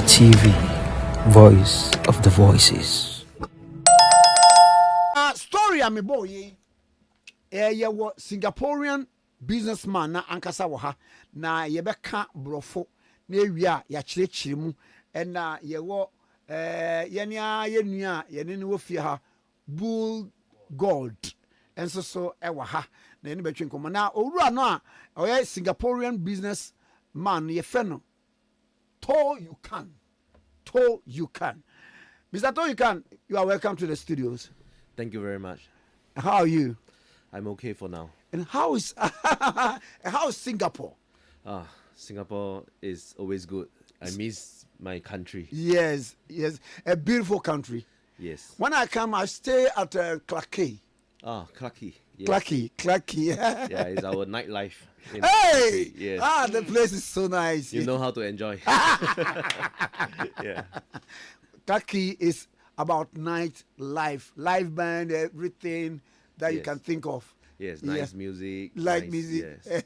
TV, voice of the voices. Story I'm a boy. You were Singaporean businessman na ankasa waha na yebeka brofo na ewia ya chirechire mu na yewo yenia yenua yene ne wo fie ha bull gold enso so ewa ha na ene betwe nkomo na owura no a oye Singaporean business man ye fe no you can Mr. To you can, you are welcome to the studios. Thank you very much. How are you? I'm okay for now. And how is Singapore? Singapore is always good. I miss my country. Yes, a beautiful country. Yes. When I come, I stay at Clarke. Clarke. Yes. Clarke. Yeah, it's our nightlife. Hey! Yes. The place is so nice. You know how to enjoy. Yeah. Clarke is about night life, live band, everything that you can think of. Yes, nice music. Like music. Yes.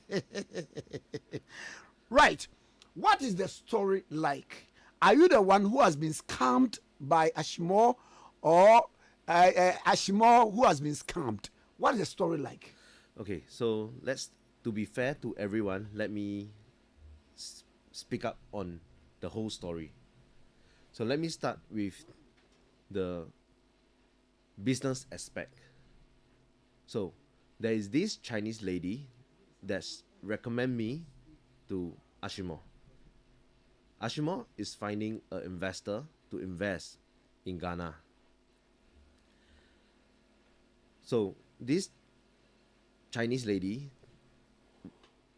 Right. What is the story like? Are you the one who has been scammed by Ashimore or Ashimore who has been scammed? What is the story like? Okay, so to be fair to everyone, let me speak up on the whole story. So let me start with the business aspect. So there is this Chinese lady that's recommend me to Ashimore. Ashimore is finding an investor to invest in Ghana. So this Chinese lady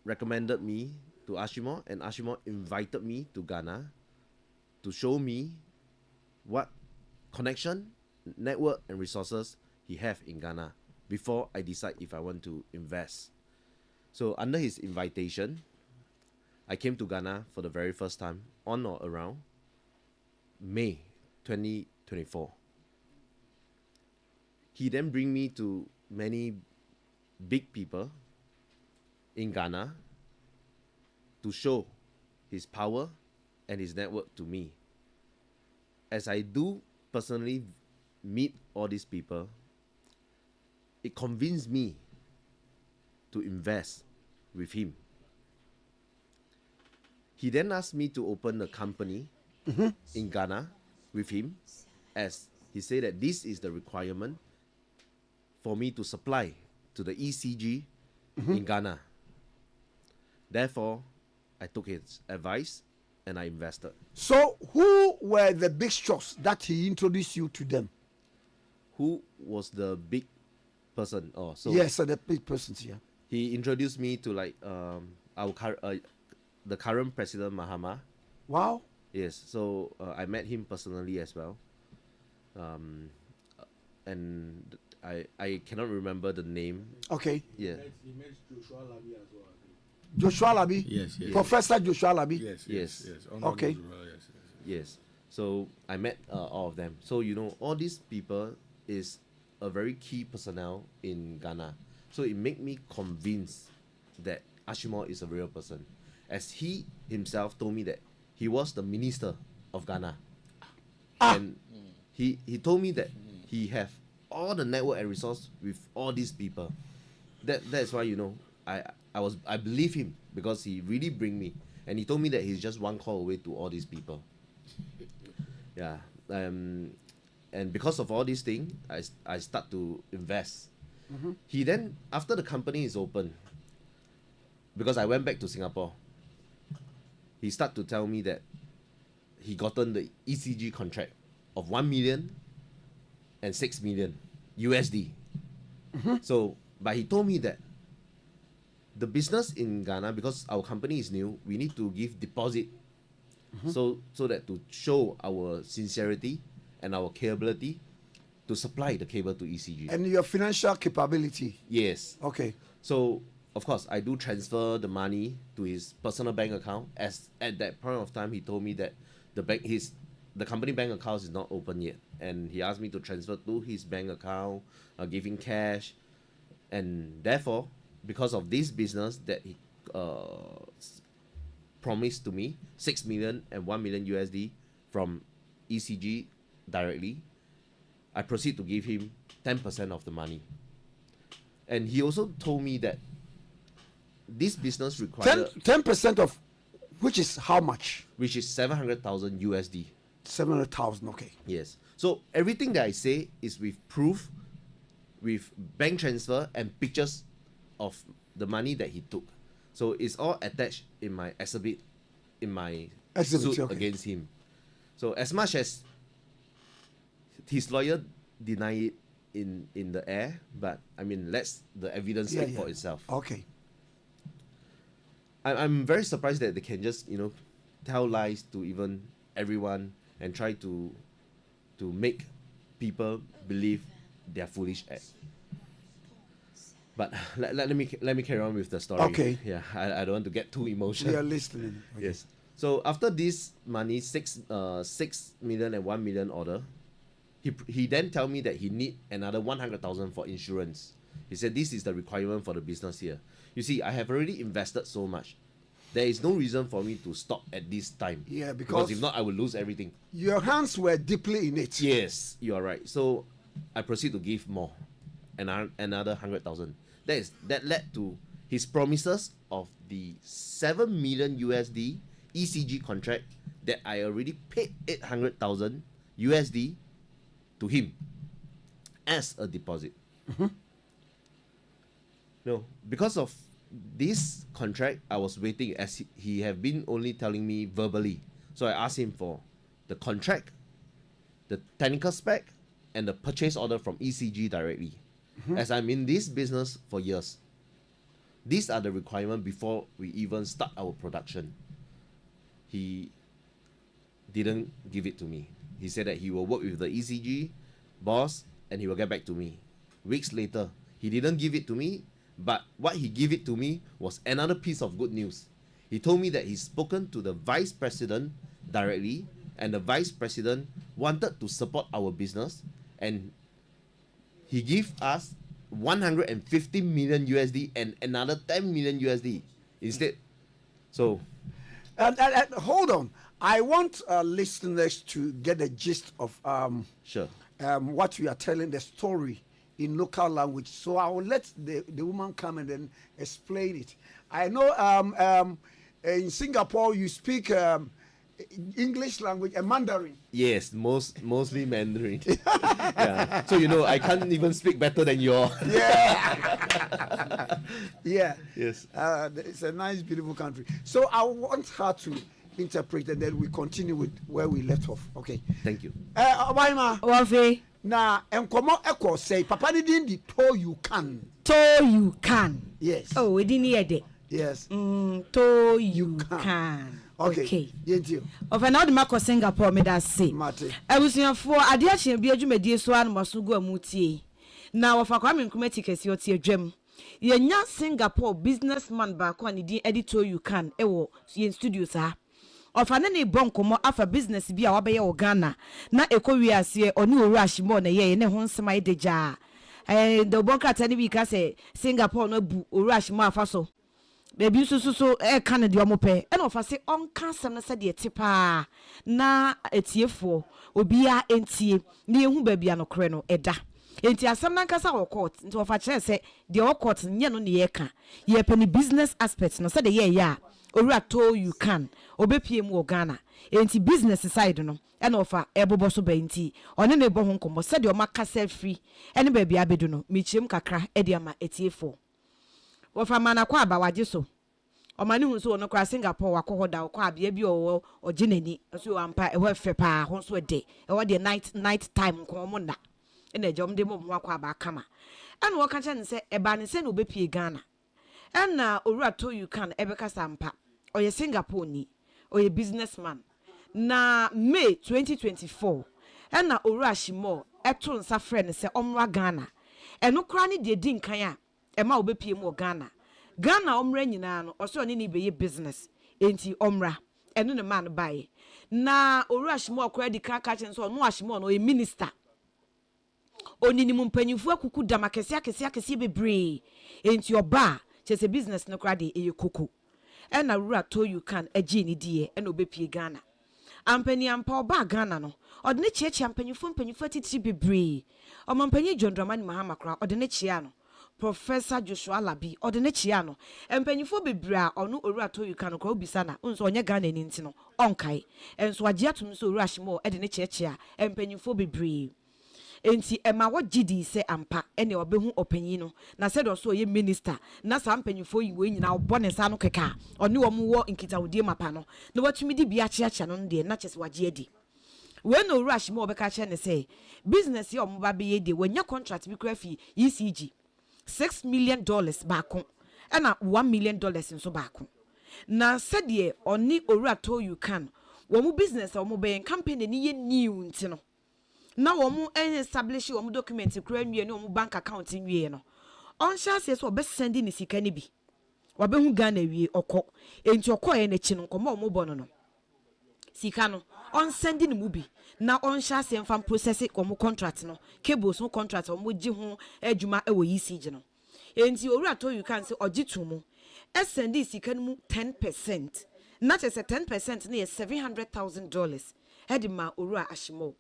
recommended me to Ashimore, and Ashimore invited me to Ghana to show me what connection, network, and resources he have in Ghana before I decide if I want to invest. So under his invitation, I came to Ghana for the very first time on or around May 2024. He then bring me to many big people in Ghana to show his power and his network to me. As I do personally meet all these people, it convinced me to invest with him. He then asked me to open a company in Ghana with him, as he said that this is the requirement for me to supply to the ECG in Ghana. Therefore, I took his advice and I invested. So who were the big shots that he introduced you to them? Who was the big person? Yes, the big persons here. He introduced me to the current president Mahama. Wow. Yes, so I met him personally as well. And I cannot remember the name. Okay. Yeah. He met Joshua Labi as well. Joshua Labi? Yes. Professor Joshua Labi? Yes. Okay. Yes. So I met all of them. So all these people is a very key personnel in Ghana. So it made me convinced that Ashimore is a real person, as he himself told me that he was the minister of Ghana, and he told me that he have all the network and resource with all these people. That's why I believe him, because he really bring me, and he told me that he's just one call away to all these people. Yeah. And because of all these things, I start to invest. He then, after the company is open, because I went back to Singapore, he start to tell me that he gotten the ECG contract of 1 million and 6 million USD. So, but he told me that the business in Ghana, because our company is new, we need to give deposit, so that to show our sincerity and our capability to supply the cable to ECG. And your financial capability? Yes. Okay. So, of course, I do transfer the money to his personal bank account, as at that point of time he told me that the company bank account is not open yet, and he asked me to transfer to his bank account, give him cash, and therefore, because of this business that he promised to me, 6 million and 1 million USD from ECG directly, I proceed to give him 10% of the money. And he also told me that this business requires 10% of which is how much? which is 700,000 USD. 700,000. Okay. Yes. So everything that I say is with proof, with bank transfer and pictures of the money that he took. So it's all attached in my exhibit, in my suit Okay. against him. So as much as his lawyer deny it in the air, but I mean, let's the evidence speak for itself. Okay. I'm very surprised that they can just tell lies to even everyone and try to make people believe they're foolish at. But let me carry on with the story. Okay. Yeah, I don't want to get too emotional. We are listening. Okay. Yes. So after this money, 6 million and 1 million order, he then tell me that he need another 100,000 for insurance. He said this is the requirement for the business here. You see, I have already invested so much. There is no reason for me to stop at this time. Yeah, because if not, I will lose everything. Your hands were deeply in it. Yes, you are right. So I proceed to give more, another 100,000. That led to his promises of the 7 million USD ECG contract that I already paid 800,000 USD to him as a deposit. No, because of this contract, I was waiting as he have been only telling me verbally. So I asked him for the contract, the technical spec, and the purchase order from ECG directly. As I'm in this business for years, these are the requirements before we even start our production. He didn't give it to me. He said that he will work with the ECG boss and he will get back to me. Weeks later, he didn't give it to me, but what he gave it to me was another piece of good news. He told me that he's spoken to the vice president directly, and the vice president wanted to support our business, and he gave us 150 million USD and another 10 million USD instead. So, And hold on, I want listeners to get the gist of sure. what we are telling, the story in local language. So I will let the woman come and then explain it. I know in Singapore you speak English language and Mandarin. Yes, mostly Mandarin. Yeah. So I can't even speak better than you all. Yeah. Yeah. Yes. It's a nice, beautiful country. So I want her to interpret, and then we continue with where we left off. Okay. Thank you. Obaima. Wafe. Na enkomo eko say papa ni din di to you can. To you can. Yes. Oh, we didn't hear that. Yes. To you can. Okay. Yenti. Of an old Marco Singapore made us say. Mate. I was in for a dear she be a jumedi swan must go muti. Now of a coming committee case your tear gem. Ye nya Singapore businessman back on the editor you can. Ewo in studio sir. Of an any bonkomo afa business be a wabe o Ghana. Na ekowi se oni rush mo na ye ne ho nsema deja. The bonka tani bi ka say Singapore no bu rush mo afa so. Baby so Canada omope e no fa se on cancel na se de tipa na etiefo obia entie na ehu baby anokre no eda enti asem na nkasa wo court nti wo fa kire se de wo court nye no ne ye ka ye pani business aspect no se de ye ya owura to you can obepie mu Ghana enti business side no e no fa ebobo so ba enti one ne bo ho nkomo se de o makasa free ene baby abedu no michiem kakra e de ama etiefo wofa mana kwa aba waje so omani hu so ono kwa Singapore wakohoda kwa abia bi o oginani so ampa e wefe pa ho so de e wo de night time ko mo na ena jom de mo kwa aba kama ena wo ka che ne se e ba ne se na obepie Ghana ena owura to you can ebeka sampa oye Singapore ni oye businessman na May 2024 ena owura shimo eto nsa frɛ ne se omra Ghana eno kra ne de di nkan a ema obepie mu Ghana omra nyina no oso oni ni beye business enti omra eno ne man bae na oruashimo okra di kaka chen so no ashimo no e minister oni ni mpanyifu akuku dama kese bebre enti oba chese business no kra de e koko ena rura to you can agi ni die ena obepie Ghana ampani ampa oba Ghana no odne chiachia mpanyufo titi bebre omampanyi John Dramani Mahama kra odne chia no Professor Joshua Labi odne chia no empanyufo bebre a ono owura to you kan kra obisa na nso onye Ghana ni nti no onkai enso agye atum so owura himo edne chiachia empanyufo bebre enti ema wo gidi se ampa ene obehu opanyi no na se do so ye minister na sa mpanyufo yi we nyina obo ne sa no keka oni wo mu wo nkitawodie mapa no na watumi di bia chiachia no de na chese wagye adi we no rush mo obeka che ne say business ye omo ba be ye de wanya contract bi kra fi ECG $6 million baako na $1 million nso baako na said ye oni owura to you can wo mu business omo be company ni ye new ntino na wo mu establish wo mu document kura nwie ne wo mu bank account nwie no on sha say so be send ni sika ni bi wo be hu Ghana wie okọ enti okọ ye na chi no nkomo wo mu bono no sika no on send ni mu bi na on sha say mfa process wo mu contract no cables no contract wo mu gi ho adwuma e wo ECG no enti owura to you can say ogitu mu send sika no mu 10% na che say 10% na ye $700,000 edima owura Ashimo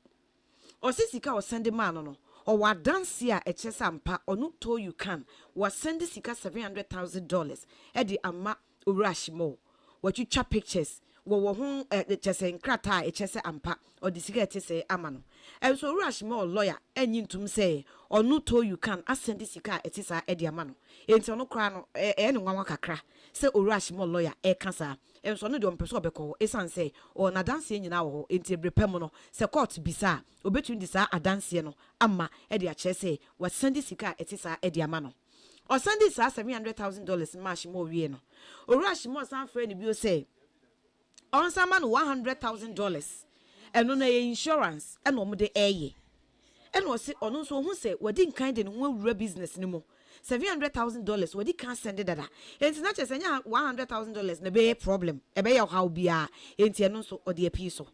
Osisika o send man no or wa dance a echesampa onu to you can was send sika $700,000 edi ama urashimo what you chap pictures wo ho chese nkrata echese ampa or the sika etese amano and so urashimo lawyer enyintum say onu to you can asend sika etesa edi amano enti onu kra no ene nwanwa kakra say urashimo lawyer kansa and so no de ompeso obeko esan say o na dance nyina wo enti brepem no se court bisa obetun di sa adanse no ama e de ache say wa send sika etisa e de amano o send sa $700,000 mash mo wie no o rush mo san friend bi o say on sa man $100,000 eno na insurance eno mo de eye eno se ono so hu say wadi nkan de no wura business ni mo $700,000 wadi can send it dada enti na che senya $100,000 na be problem e be ya how bia enti eno so ode api so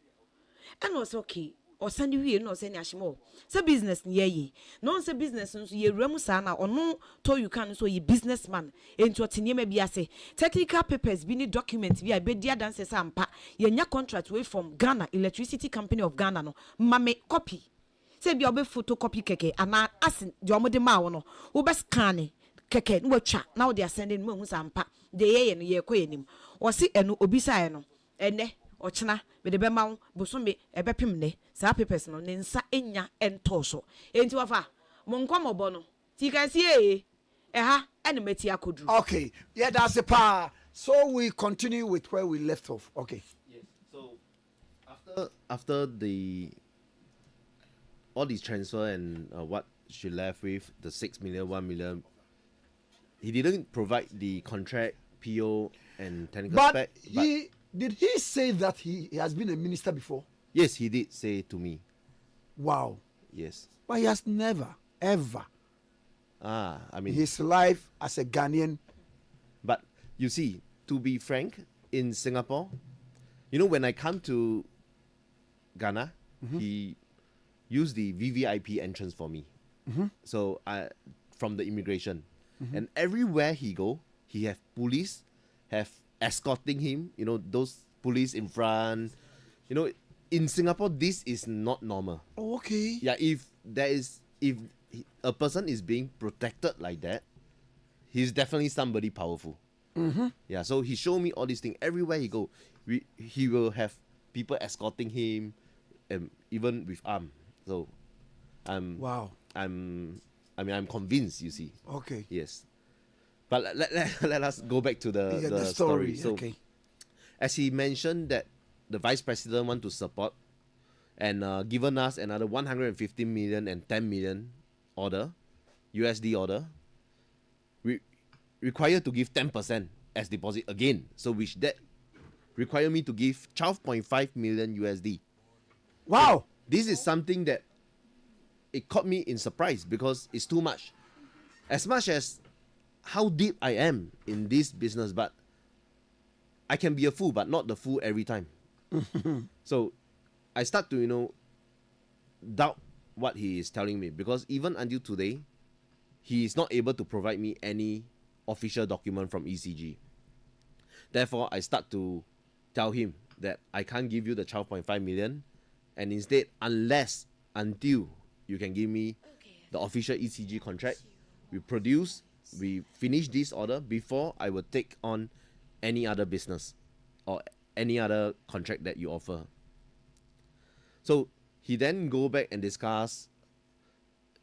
eno so okay o send wie no send Ashimo say business ni ye no say business nso ye wura mu sa na ono to you can so ye businessman enti otenie ma bia say technical papers bi ni document bi a be dia dance say ampa ye nya contract way from Ghana Electricity Company of Ghana no mame copy say bi obe photocopy keke ana asin di omo de ma wo no wo be scan keke no watwa na wo de send no hu sampa de ye no ye koyenim wo si eno obisa no ene ochena be de be ma wo bosome ebe pim ne sa papers no ne nsa enya ento so enti wafa mo nkomobo no ti ka si ha ene meti akodu. Okay, yeah, that's a pa. So we continue with where we left off. Okay. Yes. So after the all these transfer and what she left with the 6 million, 1 million, he didn't provide the contract, PO, and technical spec. But did he say that he has been a minister before? Yes, he did say to me. Wow. Yes. But he has never, ever, I mean, his life as a Ghanaian. but you see, to be frank, in Singapore, you know, when I come to Ghana, he used the VVIP entrance for me. So from the immigration, and everywhere he go, he have police have escorting him. You know, those police in front. You know, in Singapore, this is not normal. Oh, okay. Yeah, if a person is being protected like that, he's definitely somebody powerful. Yeah, so he showed me all these things. Everywhere he go, he will have people escorting him, even with arm. So, Wow. I'm convinced. You see. Okay. Yes, but let us go back to the story. So, okay. as he mentioned that the vice president want to support and given us another 150 million and 10 million order, USD order, we required to give 10% as deposit again. So which that require me to give 12.5 million USD. Wow. This is something that it caught me in surprise because it's too much. As much as how deep I am in this business, but I can be a fool, but not the fool every time. So I start to, doubt what he is telling me because even until today, he is not able to provide me any official document from ECG. Therefore, I start to tell him that I can't give you the 12.5 million, and instead, until you can give me the official ECG contract, we finish this order before I will take on any other business or any other contract that you offer. So he then go back and discuss.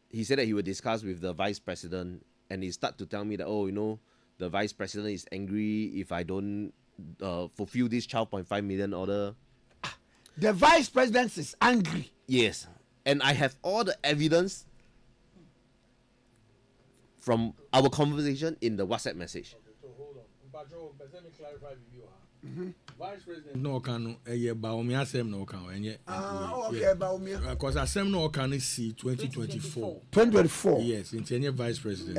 He said that he would discuss with the vice president, and he start to tell me that, oh, you know, the vice president is angry if I don't fulfill this 12.5 million order. The vice president is angry. Yes, and I have all the evidence from our conversation in the WhatsApp message. Okay, so hold on. Mpacho, but let me clarify with you. Vice President no can Baomi asem no can okay, Baomi. Because asem no can see 2024. 2024. Yes, in any vice president.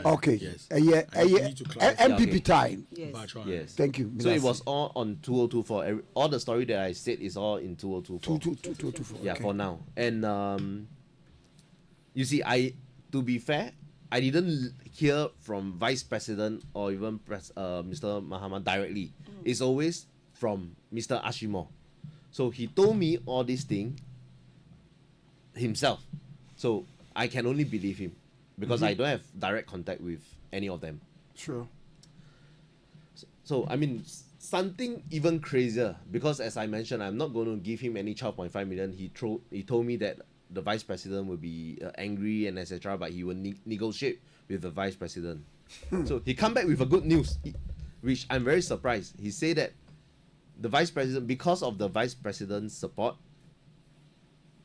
Okay. Yes. MPP time. Yes. Thank you. So it was all on 2024. All the story that I said is all in 2024. 2024. Yeah, okay. for now. And you see, to be fair, I didn't hear from Vice President or even Mr. Mahaman directly. It's always from Mr. Ashimo. So he told me all these things himself. So I can only believe him because I don't have direct contact with any of them. Sure. So I mean, something even crazier, because as I mentioned, I'm not going to give him any 12.5 million. He told me that the vice president will be angry and etc., but he will negotiate with the vice president. So he come back with a good news, which I'm very surprised. He said that the vice president, because of the vice president's support,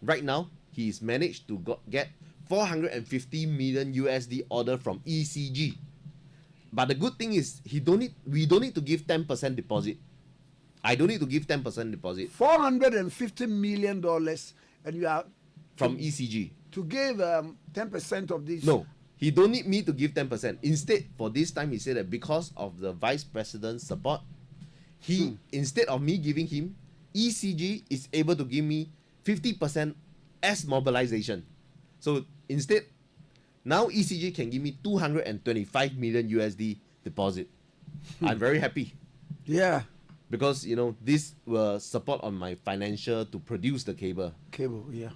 right now he's managed to get 450 million USD order from ECG. But the good thing is we don't need to give 10% deposit. I don't need to give 10% deposit. $450 million, and you are from ECG to give 10% of this. No, he don't need me to give 10%. Instead, for this time, he said that because of the vice president's support, instead of me giving him, ECG is able to give me 50% as mobilization. So instead, now ECG can give me 225 million USD deposit. I'm very happy. Yeah. Because, you know, this will support on my financial to produce the cable. Cable, yeah.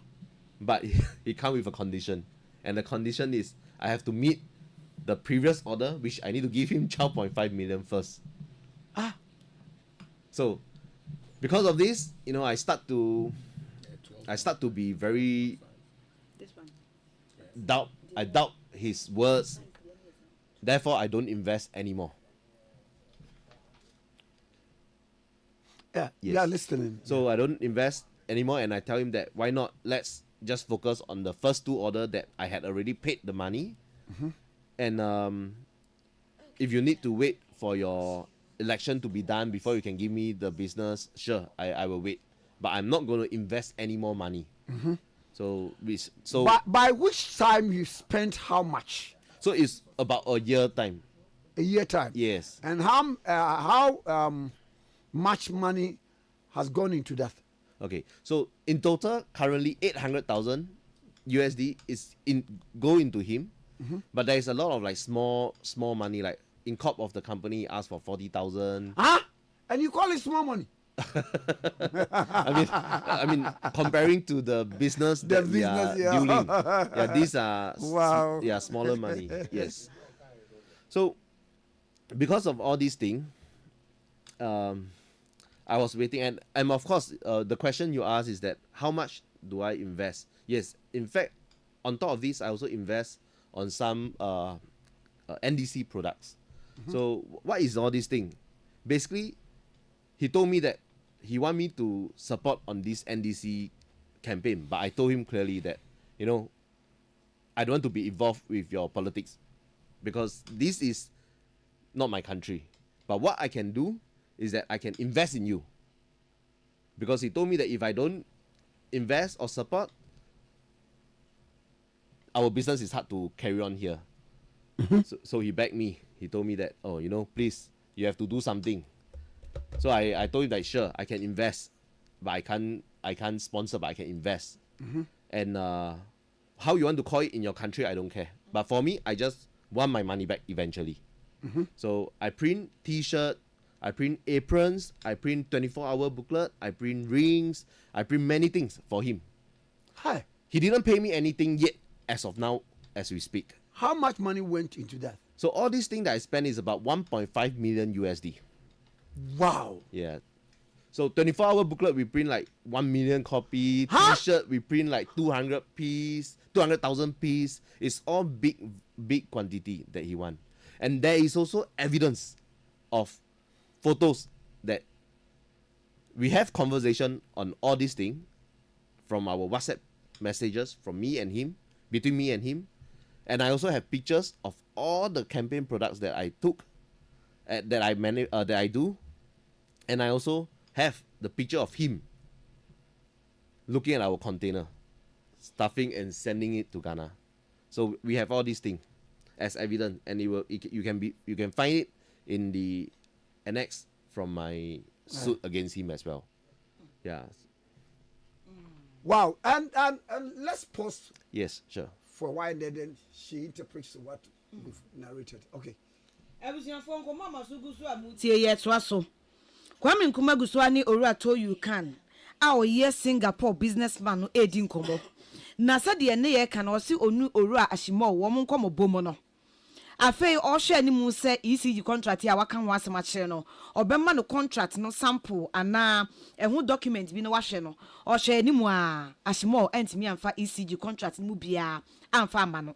But he come with a condition, and the condition is I have to meet the previous order, which I need to give him 12.5 million first. So because of this, you know, I start to be very I doubt his words. Therefore, I don't invest anymore. Yeah, Yes. yeah, listening. So I don't invest anymore, and I tell him that why not, let's just focus on the first two order that I had already paid the money. And if you need to wait for your election to be done before you can give me the business, sure, I will wait. But I'm not going to invest any more money. So by which time you spent how much? So it's about a year time. A year time. Yes. And how much money has gone into that? Okay, so in total, currently 800,000 USD is go into him, but there is a lot of like small money. Like in corp of the company, asked for 40,000. And you call it small money? I mean, comparing to the business that we are dealing, these are smaller money. Yes. So because of all these things, I was waiting, and of course, the question you asked is that how much do I invest? Yes, in fact, on top of this, I also invest on some NDC products. So what is all this thing? Basically, he told me that he want me to support on this NDC campaign, but I told him clearly that, you know, I don't want to be involved with your politics because this is not my country. But what I can do is that I can invest in you. Because he told me that if I don't invest or support, our business is hard to carry on here. So he begged me. He told me that, oh, you know, please, you have to do something. So I told him that, sure, I can invest, but I can't sponsor, but I can invest. And how you want to call it in your country, I don't care. But for me, I just want my money back eventually. So I print T-shirt, I print aprons, I print 24-hour booklet, I print rings, I print many things for him. Hi. He didn't pay me anything yet as of now as we speak. How much money went into that? So all these things that I spent is about 1.5 million USD. Wow. Yeah. So 24-hour booklet, we print like 1 million copy. Huh? T-shirt, we print like 200,000 piece. It's all big quantity that he want. And there is also evidence of photos that we have conversation on all these things from our WhatsApp messages from me and him, between me and him. And I also have pictures of all the campaign products that I took, that I do. And I also have the picture of him looking at our container, stuffing and sending it to Ghana. So we have all these things as evidence, and you can find it in the annex from my suit against him as well. Yeah. Wow. And let's pause Yes, sure. for a while, and then she interprets what we've narrated. Okay. Abusiafo nkoma masugu so amutie ye to aso. Kwame Nkrumah gusua ni owura to you can. A oye Singapore businessman no edi nkomo. Na sade ne ye kan o si onu owura Ashimo wo mo nkomo bomo no. Afei o hwe ani mu se ECG contract ya waka ho asema kire no. Obema no contract no sample ana ehu document bi no wahwe no. O hwe ani mu a Ashimo entimi amfa ECG contract mu bia amfa ama no.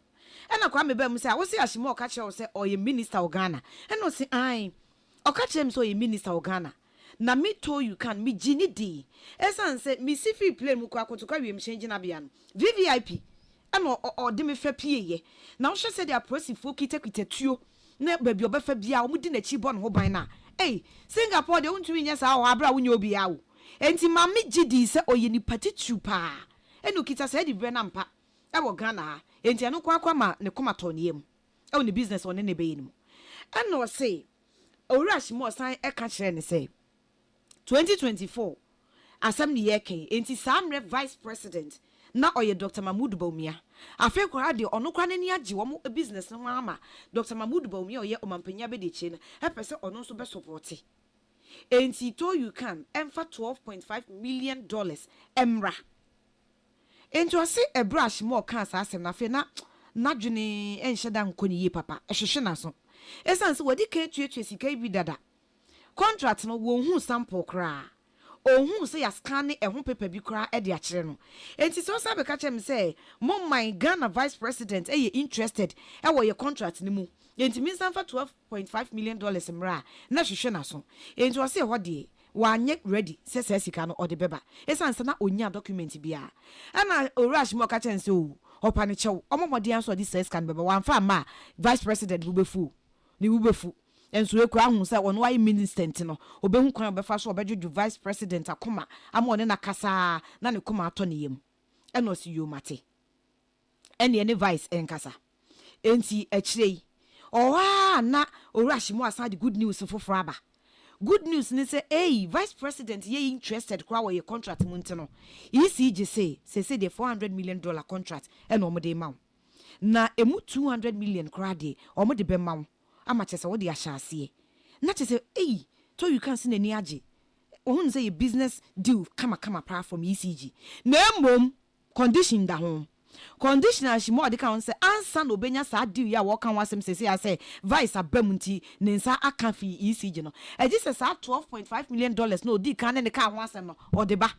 Ena kwa mebe mu se a wo se Ashimo ka kire wo se oye minister of Ghana. Ena o se ai o ka kire mu se oye minister of Ghana. Na me to you can me gini di esan se me si free plane mu kwa kotoka wiem change na bia no VVIP ana o de me fa pie ye na wo hye se dia prosifo kitakita tuo na baabi obefa bia o mu di na chi bo no ho ban na Singapore de untumi nya sa wo abra wo nya obi ya wo enti ma me gidi se oye ni patitu pa enu kita se di bre na mpa e wo Ghana ha enti anu kwa ma ne komato ne yem e wo ne business one ne be yin mu ana o se owura Ashimo san e ka kire ne se 2024 asam ni yeke enti samre vice president na oye Dr. Mahmoud Bawumia afi kwara de ono kwa nani age wo business no ama Dr. Mahmoud Bawumia oye omampanya be de che na pese ono so be support enti to you can emfa $12.5 million emra enti o se ebrush mo kan sa asem na fe na dwene enhye da nkoni ye papa ehwehwe na so esanse wodi ka tuetue sika bi dada contract no wo hu sample kra ohun se ya scan ehun paper bi kra e de akire no enti so sabe ka chem say mo my Ghana vice president e interested e wo ye contract ni mu enti min sanfa $12.5 million mra na hwehwe na so enti o se ho de wa nye ready se sika no o de beba esanse na onya document bia ana orush mo ka chem say o opane chew omomodi anso di sika no beba wa mfa ma vice president bubefu ni bubefu enso ekura hu se wono wai minister no obehu kwan obefa so obedwudwu vice president akoma ama one na kasa na ne koma ato ne yem eno si yo mate ene vice enkasa enti akirei owa na owura Ashimo asa the good news foforo aba good news ni say vice president ye interested kwa we contract mu ntino ECG say the $400 million contract eno omode mawo na emu 200 million kwa de omode be mawo ama chese wo de ahyaase na chese to you can see nani age ohun say business deal kama para from ECG na mom condition da ho condition Ashimo de kan say ansa no benya sa deal ya wo kan wasem say say vice abamunti ne nsa aka fi ECG no e ji say sa $12.5 million no di kan ne ka ho asem no o de ba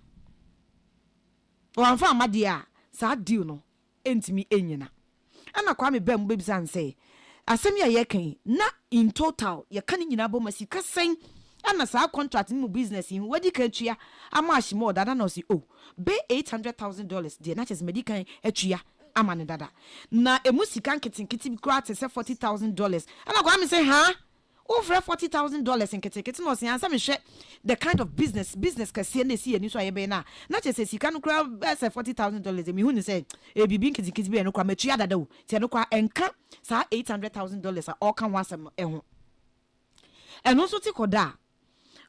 o anfa amade a sa deal no entimi enyina ana kwa me bam bebisa say asem ya yekan na in total ye kan nyina bo masika sen ana sa contract mu business in wadi kan tua ama Ashimo dada no si be $800,000 de na chese medical atua ama ne dada na emu sika nketenkete bi kura te se $40,000 ana kwa me say over $40,000 nketenkete no si ansa me hwe the kind of business kase na si ani so ayebe na chese sika no kura se $40,000 me hu ni say bibi nketenkete bi no kura matua dada o ti no kura enka sa $800,000 a all kan wasem eho eno so ti koda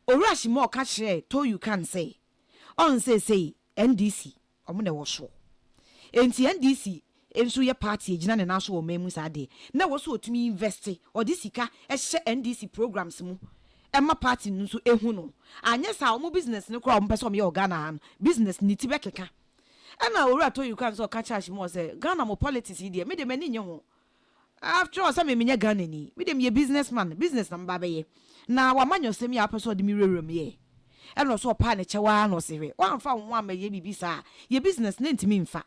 owura Ashimo ka kire to you can say on say NDC omo na wo so enti NDC enso ye party egina ne na so o memu sa de na wo so otumi invest o di sika e hye NDC programs mu Emma party no so ehu no anya sa omo business no kra omo pese omo ye Ghana han business ni ti bekeka na owura to you can so catch Ashie say Ghana mo politics here me de mani nye ho after all say me nya Ghana ni me de me businessman business na mba be ye na wa manyo se me apeso de me rewrem ye no so pa ne chewa no se we wan fa wo ma ye bibisa ye business na ntimi mfa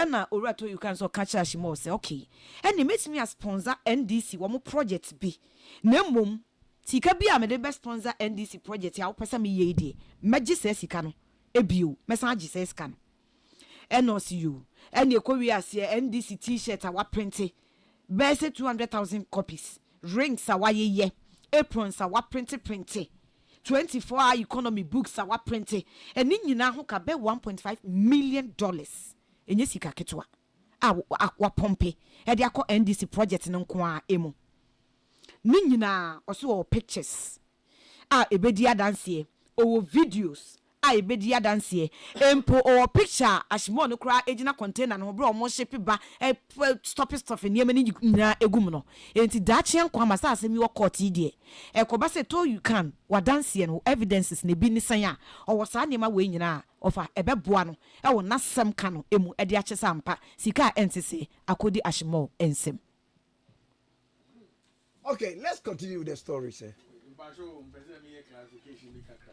na owura to you can so catch Ashie say okay and make me a sponsor NDC wo mo project bi na mom sika bi a me de best sponsor NDC project ya wo pesa me ye de meji se sika no ebio mesan agi se sika no NOCU and ye kowi ase NDC t-shirt a wa print bese 200,000 copies rings a wa ye aprons a wa print 24-hour economy books a wa print and nyina ho ka be 1.5 million dollars enye sika ketwa a wa pompe e de akọ NDC project no nko a emu ni nyina oso pictures ebedi adanse o videos ebedi adanse empo o picture Ashie no kra ejina container no bro mo ship ba stop ni emani nyina egum no enti da chien kwa masa asemi wo court ide ekoba se to you can wadanse no evidences ne bi ni san a o sa ne ma we nyina ofa ebeboa no e wo nasem ka no emu ede akyesa ampa sika entese akodi Ashie ensem. Okay, let's continue with the story, sir.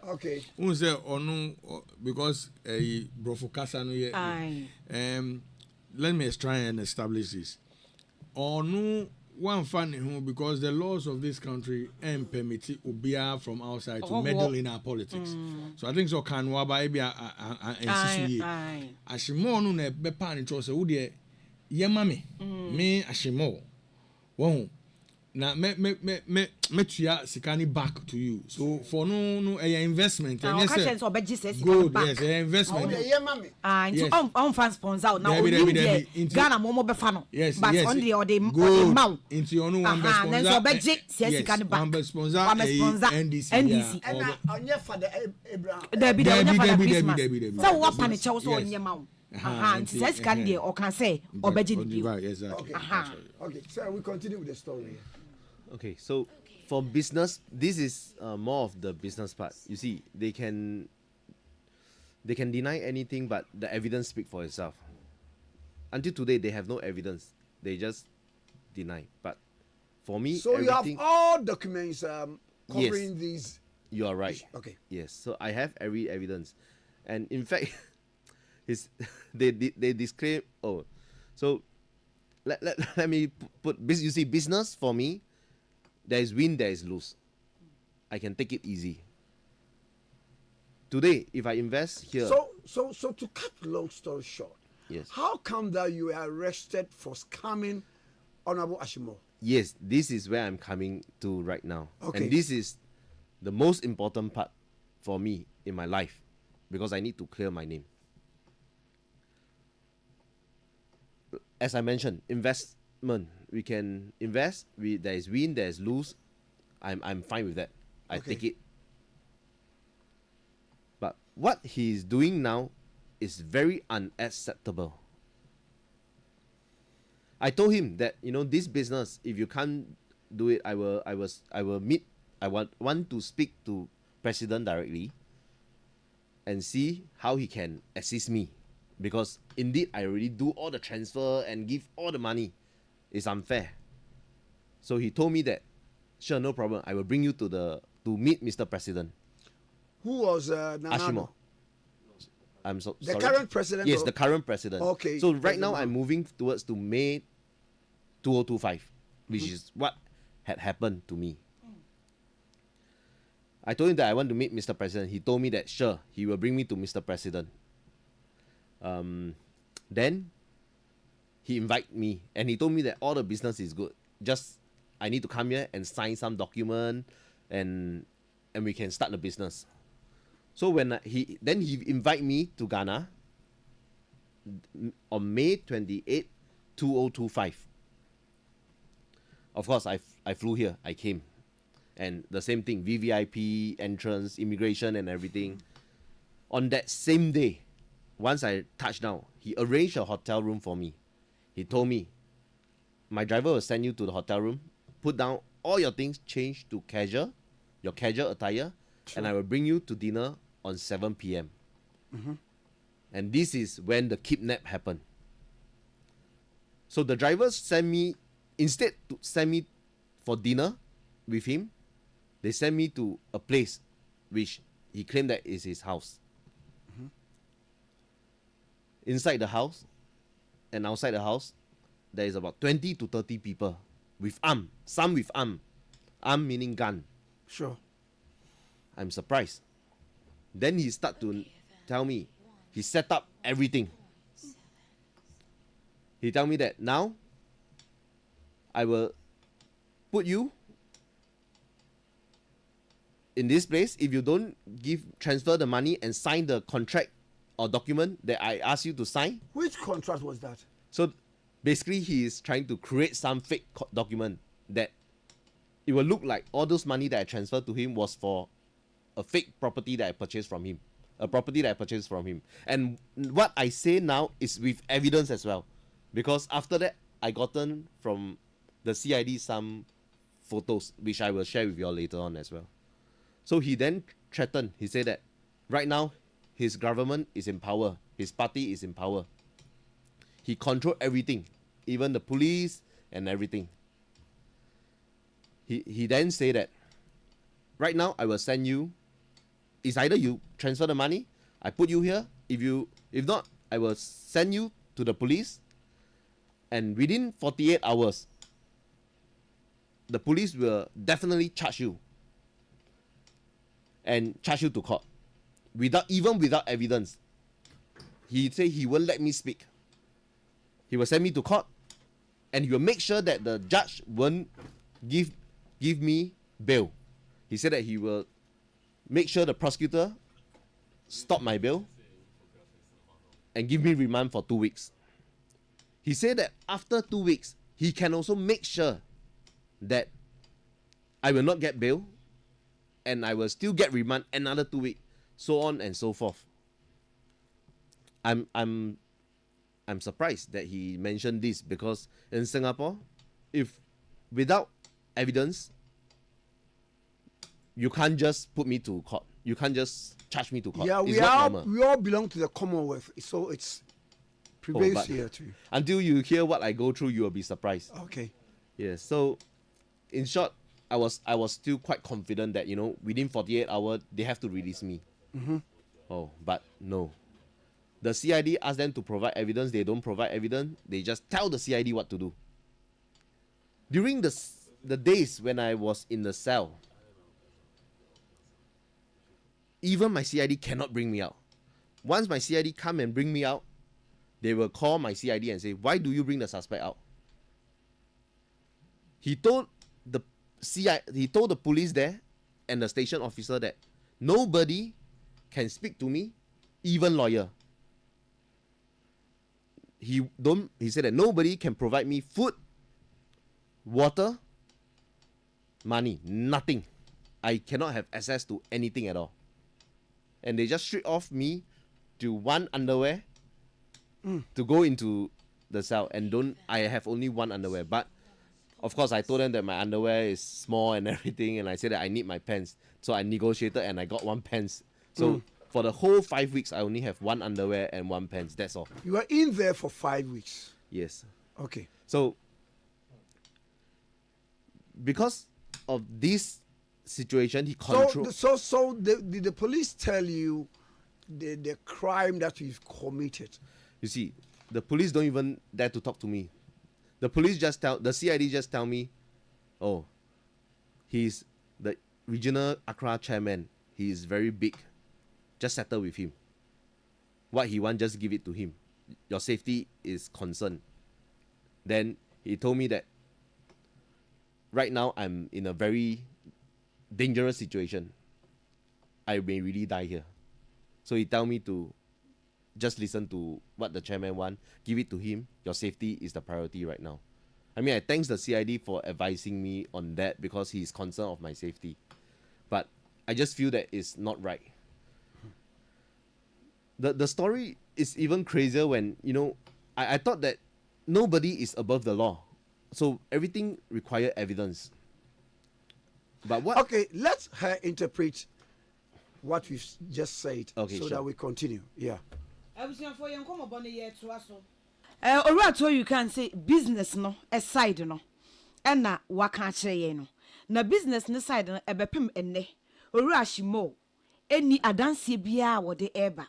Okay. Who say onu because brofo kasa no ye. Let me try and establish this. Onu one funny who because the laws of this country and permit ubia from outside to meddle in our politics. So I think so can waba ebi a Ashie no na be pan it was wo de ye mame me Ashie won na me tua sikani back to you. So for no investment and yes good yes investment yes on fan sponsor now Ghana mo be fa no but on the mount into you one best sponsor then so beji sikani back one sponsor NDC and onye for the Abraham Debbie so what panic so onye mount nti say sikani dey o can say obeji the okay so we continue with the story. Okay, so for business, this is more of the business part. You see, they can deny anything, but the evidence speak for itself. Until today, they have no evidence. They just deny. But for me, so you have all documents covering yes, these. You are right. Okay. Yes. So I have every evidence, and in fact, they disclaim. Oh, so let me put. You see, business for me. There is win, there is lose. I can take it easy. Today, if I invest here... So to cut long story short, yes. How come that you were arrested for scamming Honorable Ashie? Yes, this is where I'm coming to right now. Okay. And this is the most important part for me in my life because I need to clear my name. As I mentioned, investment. We can invest. There is win, there is lose. I'm fine with that. I take it. But what he's doing now is very unacceptable. I told him that this business, if you can't do it, I want to speak to President directly and see how he can assist me, because indeed I already do all the transfer and give all the money. It's unfair. So he told me that, sure, no problem. I will bring you to meet Mr. President. Who was Ashie? I'm sorry. The current president? Yes, the current president. Okay. So right now I'm moving towards to May 2025, which is what had happened to me. I told him that I want to meet Mr. President. He told me that, sure, he will bring me to Mr. President. Then he invited me and he told me that all the business is good. Just I need to come here and sign some document and we can start the business. So when he invited me to Ghana on May 28, 2025. Of course, I flew here. I came. And the same thing, VVIP, entrance, immigration and everything. On that same day, once I touched down, he arranged a hotel room for me. He told me, my driver will send you to the hotel room, put down all your things, change to casual, your casual attire, and I will bring you to dinner on 7 p.m. And this is when the kidnap happened. So the driver sent me, instead to send me for dinner with him, they sent me to a place which he claimed that is his house. Inside the house and outside the house, there is about 20 to 30 people with arm, some with arm. Arm meaning gun. Sure. I'm surprised. Then he start to tell me, he set up everything. He tell me that now I will put you in this place if you don't transfer the money and sign the contract or document that I asked you to sign. Which contract was that? So basically he is trying to create some fake document that it will look like all those money that I transferred to him was for a fake property that I purchased from him. A property that I purchased from him. And what I say now is with evidence as well. Because after that, I gotten from the CID some photos, which I will share with you all later on as well. So he then threatened, he said that right now, his government is in power. His party is in power. He controls everything, even the police and everything. He then say that right now I will send you, it's either you transfer the money, I put you here, if not, I will send you to the police, and within 48 hours, the police will definitely charge you and charge you to court without evidence. He say he won't let me speak. He will send me to court, and he will make sure that the judge won't give me bail. He said that he will make sure the prosecutor stop my bail and give me remand for 2 weeks. He said that after 2 weeks, he can also make sure that I will not get bail and I will still get remand another 2 weeks, so on and so forth. I'm surprised that he mentioned this, because in Singapore, if without evidence, you can't just put me to court. You can't just charge me to court. Yeah, we all belong to the Commonwealth, so it's prevails here too. Until you hear what I go through, you will be surprised. Okay. Yeah. So, in short, I was still quite confident that within 48 hours they have to release me. Oh, but no. The CID asked them to provide evidence. They don't provide evidence. They just tell the CID what to do. During the days when I was in the cell, even my CID cannot bring me out. Once my CID come and bring me out, they will call my CID and say, "Why do you bring the suspect out?" He told the police there and the station officer that nobody can speak to me, even lawyer. He said that nobody can provide me food, water, money, nothing. I cannot have access to anything at all. And they just strip off me to one underwear to go into the cell, and I have only one underwear. But of course I told them that my underwear is small and everything, and I said that I need my pants. So I negotiated and I got one pants. So for the whole 5 weeks, I only have one underwear and one pants. That's all. You were in there for 5 weeks. Yes. Okay. So because of this situation, he controlled. So did the police tell you the crime that you've committed? You see, the police don't even dare to talk to me. The CID just tell me, oh, he's the regional Accra chairman. He is very big. Just settle with him. What he wants, just give it to him. Your safety is concerned. Then he told me that right now I'm in a very dangerous situation. I may really die here. So he tell me to just listen to what the chairman want, give it to him. Your safety is the priority right now. I mean, I thanks the CID for advising me on that, because he is concerned of my safety. But I just feel that it's not right. The story is even crazier when, I thought that nobody is above the law. So everything require evidence. But what? Okay, let her interpret what we've just said, Okay, so sure. that we continue. Yeah. Owura you can say business no aside no ɛna waka kyerɛ no na business no side no ɛbɛpem enne owura Ashimo eni adanse bia wode eba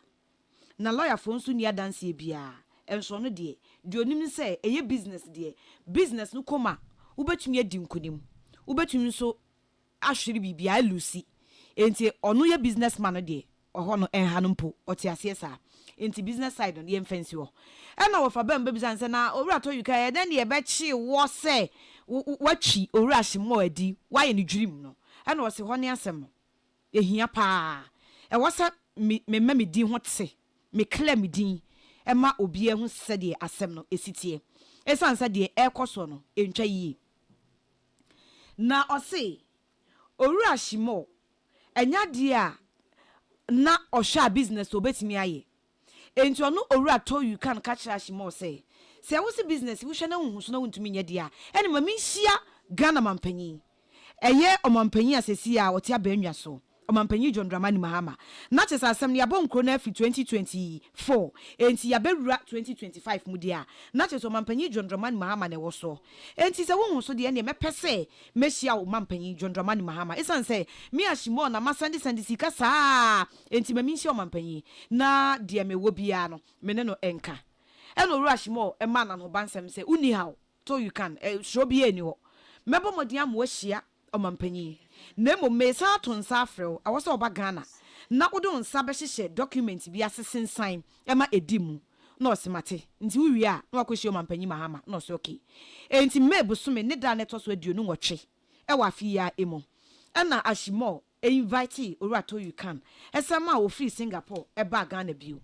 na lawyer fo nso ni adanse bia enso no de onim say eye business no koma wobetumi adi nkonim wobetumi nso ahwere bibia lucy enti ono ye businessman no de oho no enha no mpo otiase sa enti business side no ye mfansi ho ena wo fa bam baby sanse na owura to you kai den ye be chi wo se watwi owura Ashimo adi waye ne dwirim no ena wo se ho ne asem no ehia pa e wo se me me din ho tse me clear me din ema obi ehu se de asem no esitie esanse de ekoso no entwa yi na o se owura Ashimo enya de a na ohwa business obetimi aye enti ono owura to you can catch Ashimo say wo se business wo hwe na hu so na wontumi nya dia ene ma minhia Ghana mampanyi eye omampanyi asesi a wote abanwa so omampanyi John Dramani Mahama na chesa asem ne abonkro na fi 2024 enti ya bewura 2025 mu dia na chesa omampanyi John Dramani Mahama ne wo so enti se wo hu so de ne mepese mehia omampanyi John Dramani Mahama esan se mi Ashimo na masandi sika saa enti ma minhia omampanyi na de me wo bia no me ne no enka eno ru Ashimo e ma na no bansem se uni how to you can show bi eni ho mebo modi am wo hia omampanyi nemo mesa to nsa afrew awoso oba Ghana na wodo nsa be hyehyɛ document bi asesen sign ema edimu na osimate nti wuwi a na wakohye omampanyi Mahama na oso okay enti mebusume ne da neto so aduonu nwotwe e wa fi ya emo na Ashimo invite owura to you can esema o free Singapore e ba Ghana bio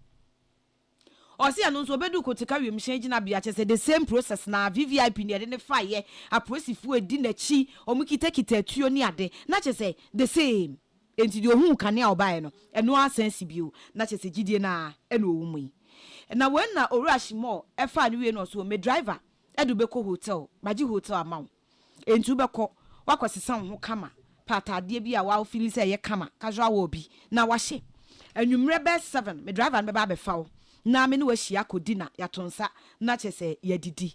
osi anu nso obedu kotika wiem hyen gina bia chese the same process na VVIP ne de ne faye aprosifu edi na chi omukita atuo ni ade na chese the same enti de ohun kane a obae no eno asensi bio na chese gidie na eno owumu yi na when na owura Ashimo e fa ne wie no so me driver edu beko hotel maji hotel amaw enti ubeko wakosesa ho kama patade bia wa feel say ye kama casual wo bi na wahye anwumre be 7 me driver no be ba be fawo na me ne wahia kodina yatonsa na chese yadidi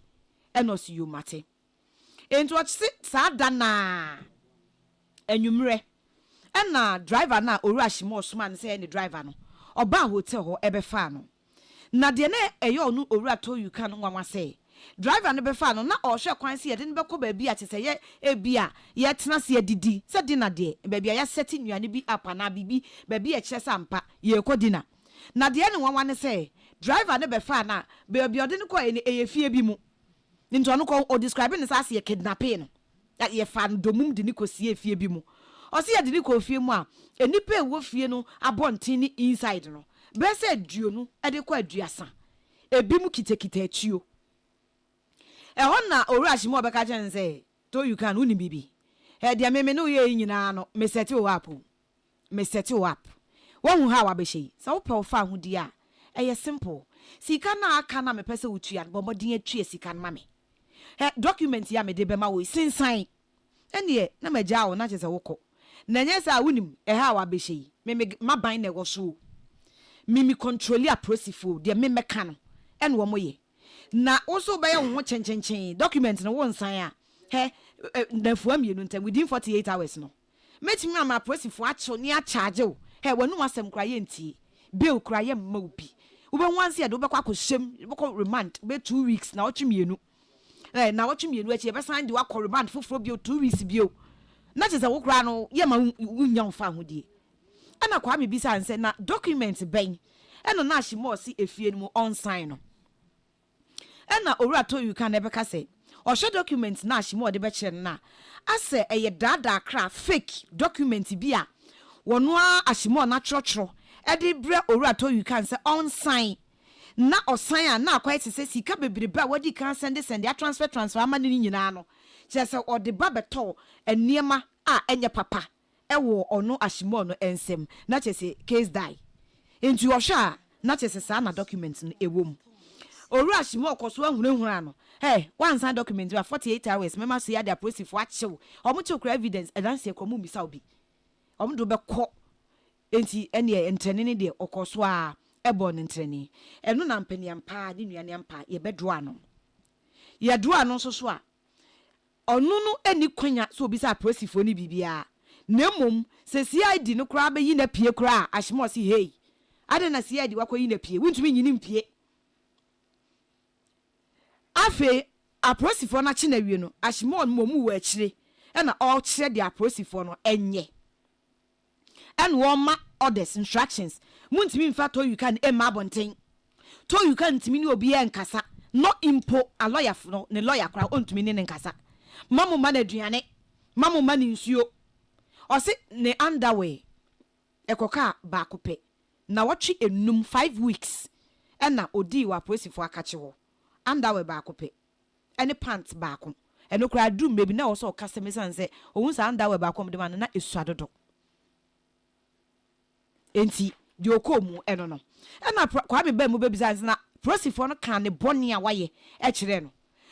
enos you mate enti ochse sa da na anwumre na driver na owura Ashimo soma ne say ne driver no oba hotel ho ebe fa no na de na eyo no owura to you can nwa say driver no be fa no na ohwe kwan se yede ne be ko ba bi a chese ye ebia ye tena se yadidi se dina de ba bia ya seti nuane bi apa na bibi ba bi e kire sampa ye kodina na de ne nwa ne say driver ne be fa na be ode ne ko e fie bi mu nti ono ko o describe ne sa se kidnapping no ye fa domum de ne ko sie fie bi mu o se ye de ne ko fie mu a enipa e wo fie no abontin ni inside no be se duo no e de ko aduasa ebi mu kitekita atuo e honna owura Ashimo be ka chen say to you can uni bibi e dia me no ye nyina no me set you up won ha wa be hye sa wo pe wo fa ho di a eye simple sika na aka na me pese wotua bomodin atue sika na me document ya me de be ma wo sinsan ene na magya wo na chese woko na nya sa wonim ha wa be hye me maban na wo so mi control ya prosifo de me meka no ene wo moye na wo so be ye wo chenchenchen document no wo nsan a na fuam yenu ntam within 48 hours no metimi ama prosifo acho ni a charge wo wanu asem kra ye ntie bill kra ye mma obi ube wansi ade ubekwa kwoshem ubekwa remand be 2 weeks na otwemienu na otwemienu achi be san de wakọ remand foforo bio 2 weeks bio na chese wo kra no ye ma wunya mfa hodie ana kwa me bisa nse na document ben eno na Ashimo si efie no on sign no ena owura to you can never say o show document na Ashimo de be kire na ase eye dada kra fake document bia wono a Ashimo na trotro edi bre owura to you can say on sign na osan a na akwa ese sika bebrebe a wadi kan send a transfer amane ni nyina no chese ode ba beto eniema a enye papa ewo ono Ashimo no ensem na chese case die enti ohwa na chese sa na document no ewom Oru Ashimo koso ahunahuna no. Hey, one sign document for 48 hours. Mema so ya the process for achew. Omo to evidence and answer komu bisa obi. Omo do be ko enti ene entrene ne de okoso a ebo ne entrene. Eno na mpani ampa ne nuane ampa ye bedro ano. Ye dro ano so so a onu no eni kwanya so obi sa process for ni bibia. Nemom se CID no kra be yi na pie kra Ashimo si hey. Ade na CID wakoyi na pie. Wuntumi nyini mpie. Afe aprosifo na chi na wie no Ashimo no mu wa akire e na all kire the aprosifo no enye and one ma orders instructions muntimi mfa to you can e ma bonten to you can ntimi ni obi e nkasa no impo a lawyer no ne lawyer kra ontimi ne nkasa mamu ma na aduane mamu ma ni nsuo o se ne underwear ekoka ba kope na watchi enum 5 weeks e na odi wa aprosifo akache wo underwear ba kope any pants back on and no cry do maybe now also customers and say oh sa underwear back on the man na esuadodo enti di okomu eno no na kwa me ba mu baby sans na prosifo no kan ne bone a waye e kire no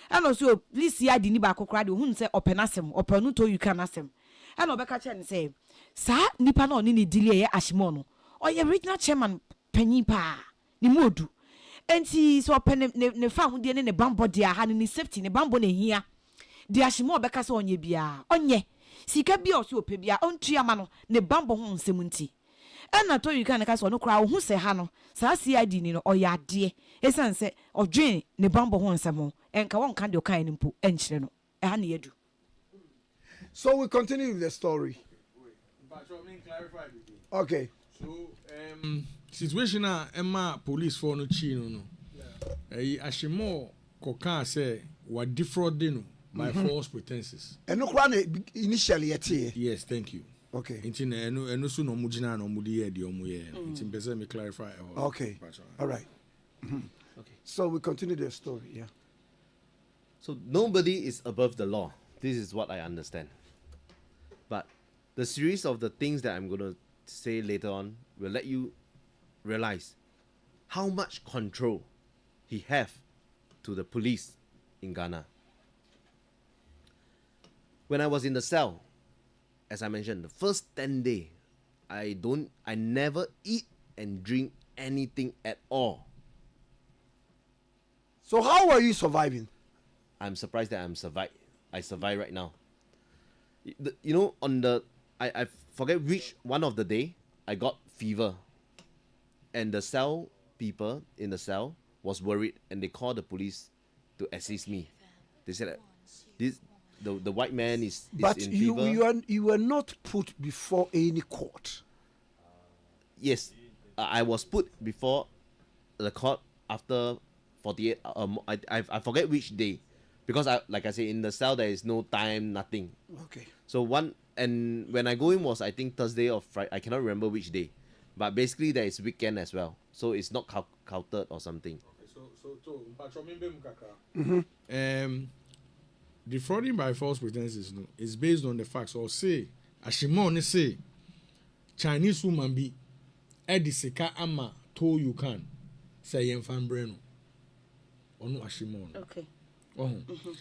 and so please ya di ni back kra de hu say openasem openu to you can asem and obeka che ne say sa nipa na oni ne delay ye Ashimo no oye original chairman panyin pa ni modu enti so open ne fa hu de ne bambo de aha ne safety ne bambo ne hia de Ashimo obeka se onye bia onye sika bia o so ope bia ontua ma no ne bambo ho nsem nti ena to you can ka so no kra hu se ha no sa CID ni no oya ade esan se odwen ne bambo ho nsem enka won kan de okan ni mpo enchire no e ha ne yedu. So we continue with the story. But let me clarify. Okay. So situation Emma police for no chino no. Ashimo koka say wa defrauding by false pretenses. And no kra initially yet. Yes, thank you. Okay. Inti no so no mugina no mudi e de omo ye. Inti pese me clarify. Okay. All right. Okay. So we continue the story, yeah. So nobody is above the law. This is what I understand. But the series of the things that I'm going to say later on will let you realize how much control he have to the police in Ghana. When I was in the cell, as I mentioned, the first 10 days, I never eat and drink anything at all. So how are you surviving? I'm surprised that I survive right now. You know, on the I forget which one of the day I got fever, and the cell people in the cell was worried, and they called the police to assist me. They said that the white man is but in fever. you were not put before any court. Yes, I was put before the court after 48. I forget which day. Because like I say, in the cell there is no time, nothing. Okay. So when I go in was I think Thursday or Friday. I cannot remember which day, but basically there is weekend as well, so it's not counted or something. Okay, defrauding by false pretenses is based on the facts. Or say Ashimo ne say Chinese woman be edisika ama to you can say yemfan breno onu Ashimo. Okay. Oh.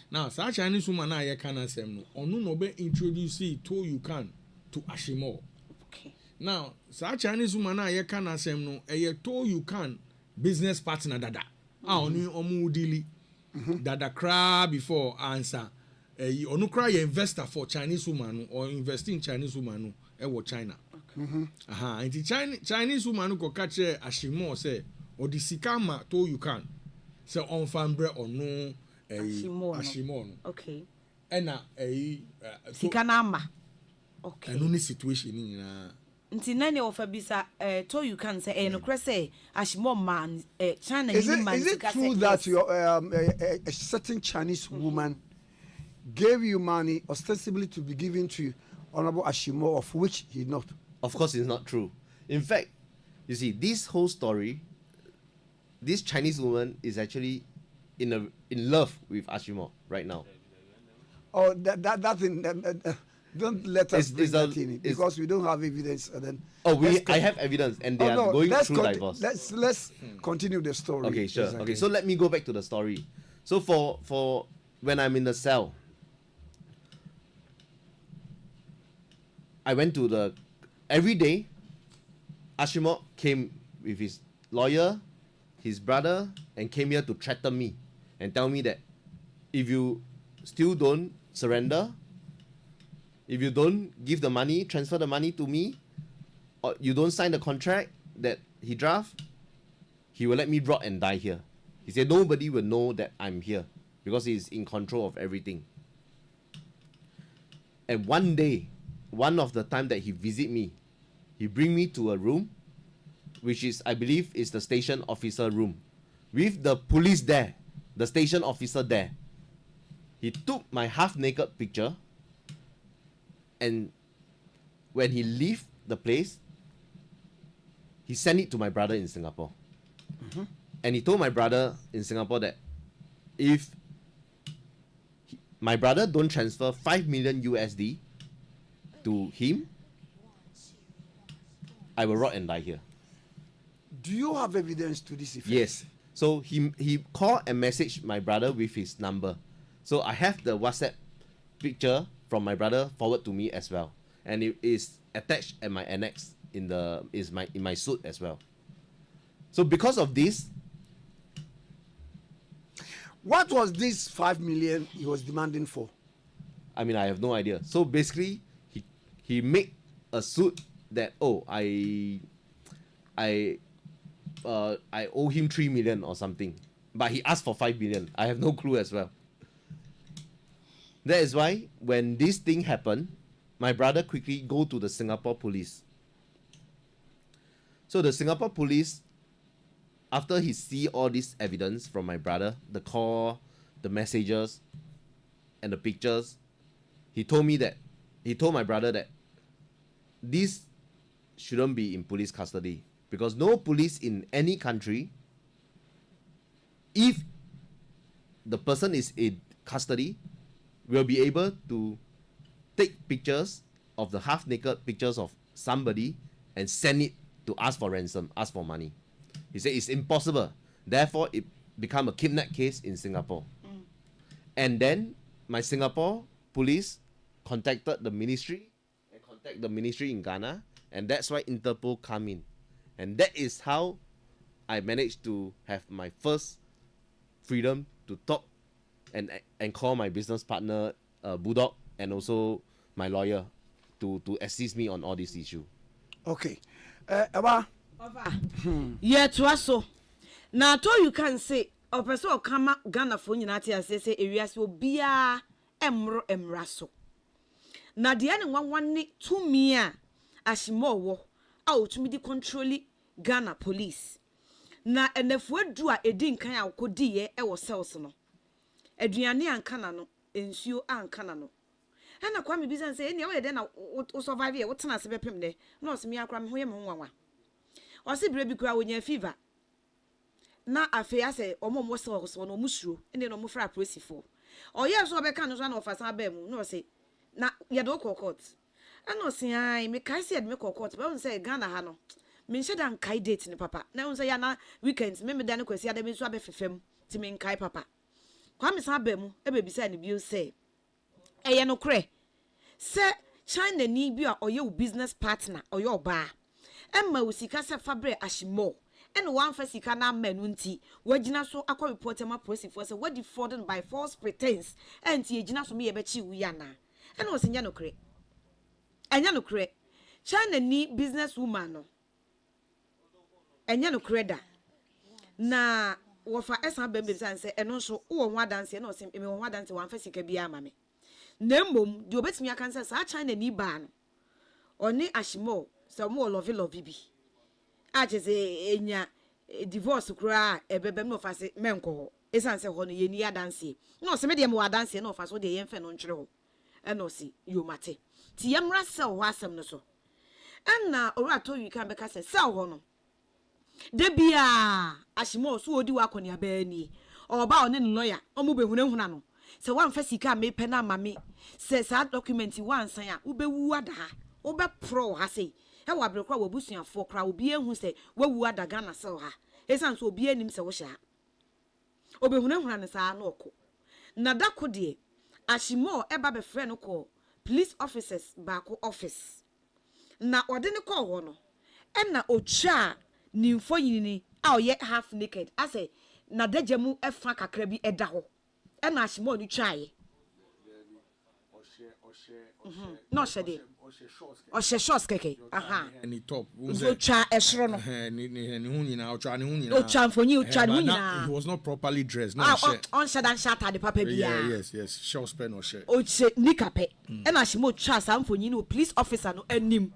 Now, such Chinese woman I can asem no. Onu no be introduce it to you can to Ashimo. Okay. Now, such Chinese woman I can asem no. To you can business partner dada. Onu omu dili. Dada cry before answer. Onu cry investor for Chinese woman or invest in Chinese woman no. China. Okay. Aha. Inti Chinese woman go catch Ashimo say or the sikama to you can. Say on fambre or no. Ashimo. Okay. Ena Sikanama. Okay. And only situation in Nti nani ofa bisa to you can say no kre say Ashimo man China is it true that your a certain Chinese woman gave you money ostensibly to be given to Honorable Ashimo, of which he not? Of course, it's not true. In fact, you see, this whole story, this Chinese woman is actually in love with Ashimo right now. Oh, that thing. Don't let us bring that in because we don't have evidence. And then I have evidence, and they are going through divorce. Let's continue the story. Okay, sure. Okay, so let me go back to the story. So for when I'm in the cell, I went to every day. Ashimo came with his lawyer, his brother, and came here to threaten me and tell me that if you still don't surrender, if you don't give the money, transfer the money to me, or you don't sign the contract that he draft, he will let me rot and die here. He said nobody will know that I'm here because he's in control of everything. And one day, one of the time that he visit me, he bring me to a room, which is, I believe, is the station officer room, with the police there, the station officer there. He took my half-naked picture, and when he leave the place, he sent it to my brother in Singapore. Mm-hmm. And he told my brother in Singapore that if my brother don't transfer 5 million USD to him, I will rot and die here. Do you have evidence to this effect? Yes. So he called and messaged my brother with his number. So I have the WhatsApp picture from my brother forward to me as well, and it is attached at my annex in my suit as well. So because of this, what was this 5 million he was demanding for? I mean, I have no idea. So basically, he made a suit that I owe him 3 million or something, but he asked for 5 million. I have no clue as well. That is why when this thing happened, my brother quickly go to the Singapore police. So the Singapore police, after he see all this evidence from my brother, the call, the messages, and the pictures, he told my brother that this shouldn't be in police custody, because no police in any country, if the person is in custody, will be able to take pictures of the half-naked pictures of somebody and send it to ask for ransom, ask for money. He said it's impossible. Therefore, it become a kidnap case in Singapore. And then my Singapore police contacted the ministry and contact the ministry in Ghana, and that's why Interpol come in. And that is how I managed to have my first freedom to talk and call my business partner, Budok, and also my lawyer to assist me on all this issue. Okay. Aba. Yeah, to us so. Now, to you can say, a person will come up Ghana for United and say, areas will be a emraso. Now, the other one need 2 million as more out to me the controlling Ghana police. Now, and if we do a dink kind of could dear, I was selson. Adriani and Canano, ensure and Canano. And I come business say, anyway, then I will survive here. What's not a pim there? No, see me, I cram him one. Or see baby crowd when you fever. Now, I fear say, or more was one or mushroom, and then no more frap pressy for. Or yes, so I can't run off as I bear, no say. Now, you don't call courts. I know, see, I make I said, make courts, but I won't say Ghana Hano. Mean, said I'm kai dating papa. Now, say, Yana, weekends, maybe then I see them in Swabby for fem to mean kai papa. Kwame Sabemu, a baby said, you say, eh, no cray. Sir, China need be or your business partner or your bar. Emma will see Casa Fabre Ashimo, and one for Sikana Menunti, where Jinaso Aqua reporter my pussy for what defrauded by false pretense, and Tiajina me a betchy Wiana, and was in Yano Cray. And Yano Cray, China need business woman, and Yano Creda. Na wofa esa bembe and say, and also, oh, one dance, and also, one dance, one for Sikabia mammy. Nembum, do bet me a cancer, such China need ban. Or ne Ashimo. So more lovey be. I just a divorce cry a baby no fast menko. It's answer honey ye near dancing. No, some medium more dancing off as what the infant on true. And no see you mate. Tiam Russell was some no so. And now or I told you can because a sow honor. Debia Ashimo so do work on your benny or bound in lawyer or move hunano. Se wan fa sika me pena mame se sa document wan san a ubewu ada ha ube pro ha sei e wa brekwa wo busuafo kra obi ehu se wawu ada Ghana se ha esan so obi anim se wo hye ha obehunahuna ne sa na okọ na dako de Ashimo eba be frɛ no kɔ police officers baako office na ɔde ne kɔ hɔ no ɛna otwa nimfo yini a ɔyɛ half naked ase na dagyamu ɛfa kakra bi ɛda hɔ ɛna Ashimo no twae no shede ɔhyɛ shorts keke aha any top so twa ɛsoro no ne hu nyina otwa ne hu nyina otwa mfonyi otwa ne hu nyina he was not properly dressed no on shadan shata de papa bia yes shorts pen or shirt oche nika pe ɛna Ashimo twa sa mfonyi no police officer no anim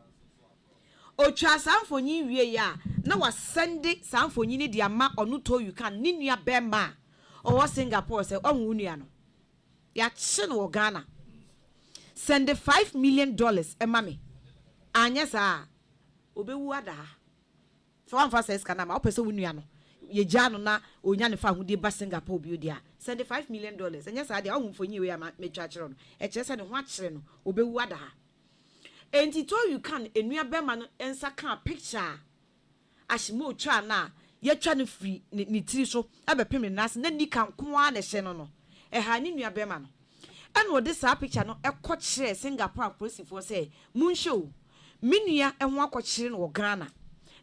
otwa sa mfonyi wie ya na wa send sa mfonyi ne dia ma ɔno to you can ni nua bema ɔwɔ Singapore sɛ ɔnwu nua no ya kye no wɔ Ghana send $5 million ema me anya sa obewu ada so wan fa says kana ma opese wunua no ye gya no na onya ne fa hudie ba Singapore bi odia send $5 million anya sa dia ohumfonyi we ya metwa kire no e kire se ne ho akire no obewu ada enti to you can enua bema no ensa ka picture Ashimo twa na ye twa no free ni tiri so abepem nas na nika nko a na hye no no ha ni nua bema no and what this picture no ekɔ Singapore police for say munshow minua ehho akɔ no Ghana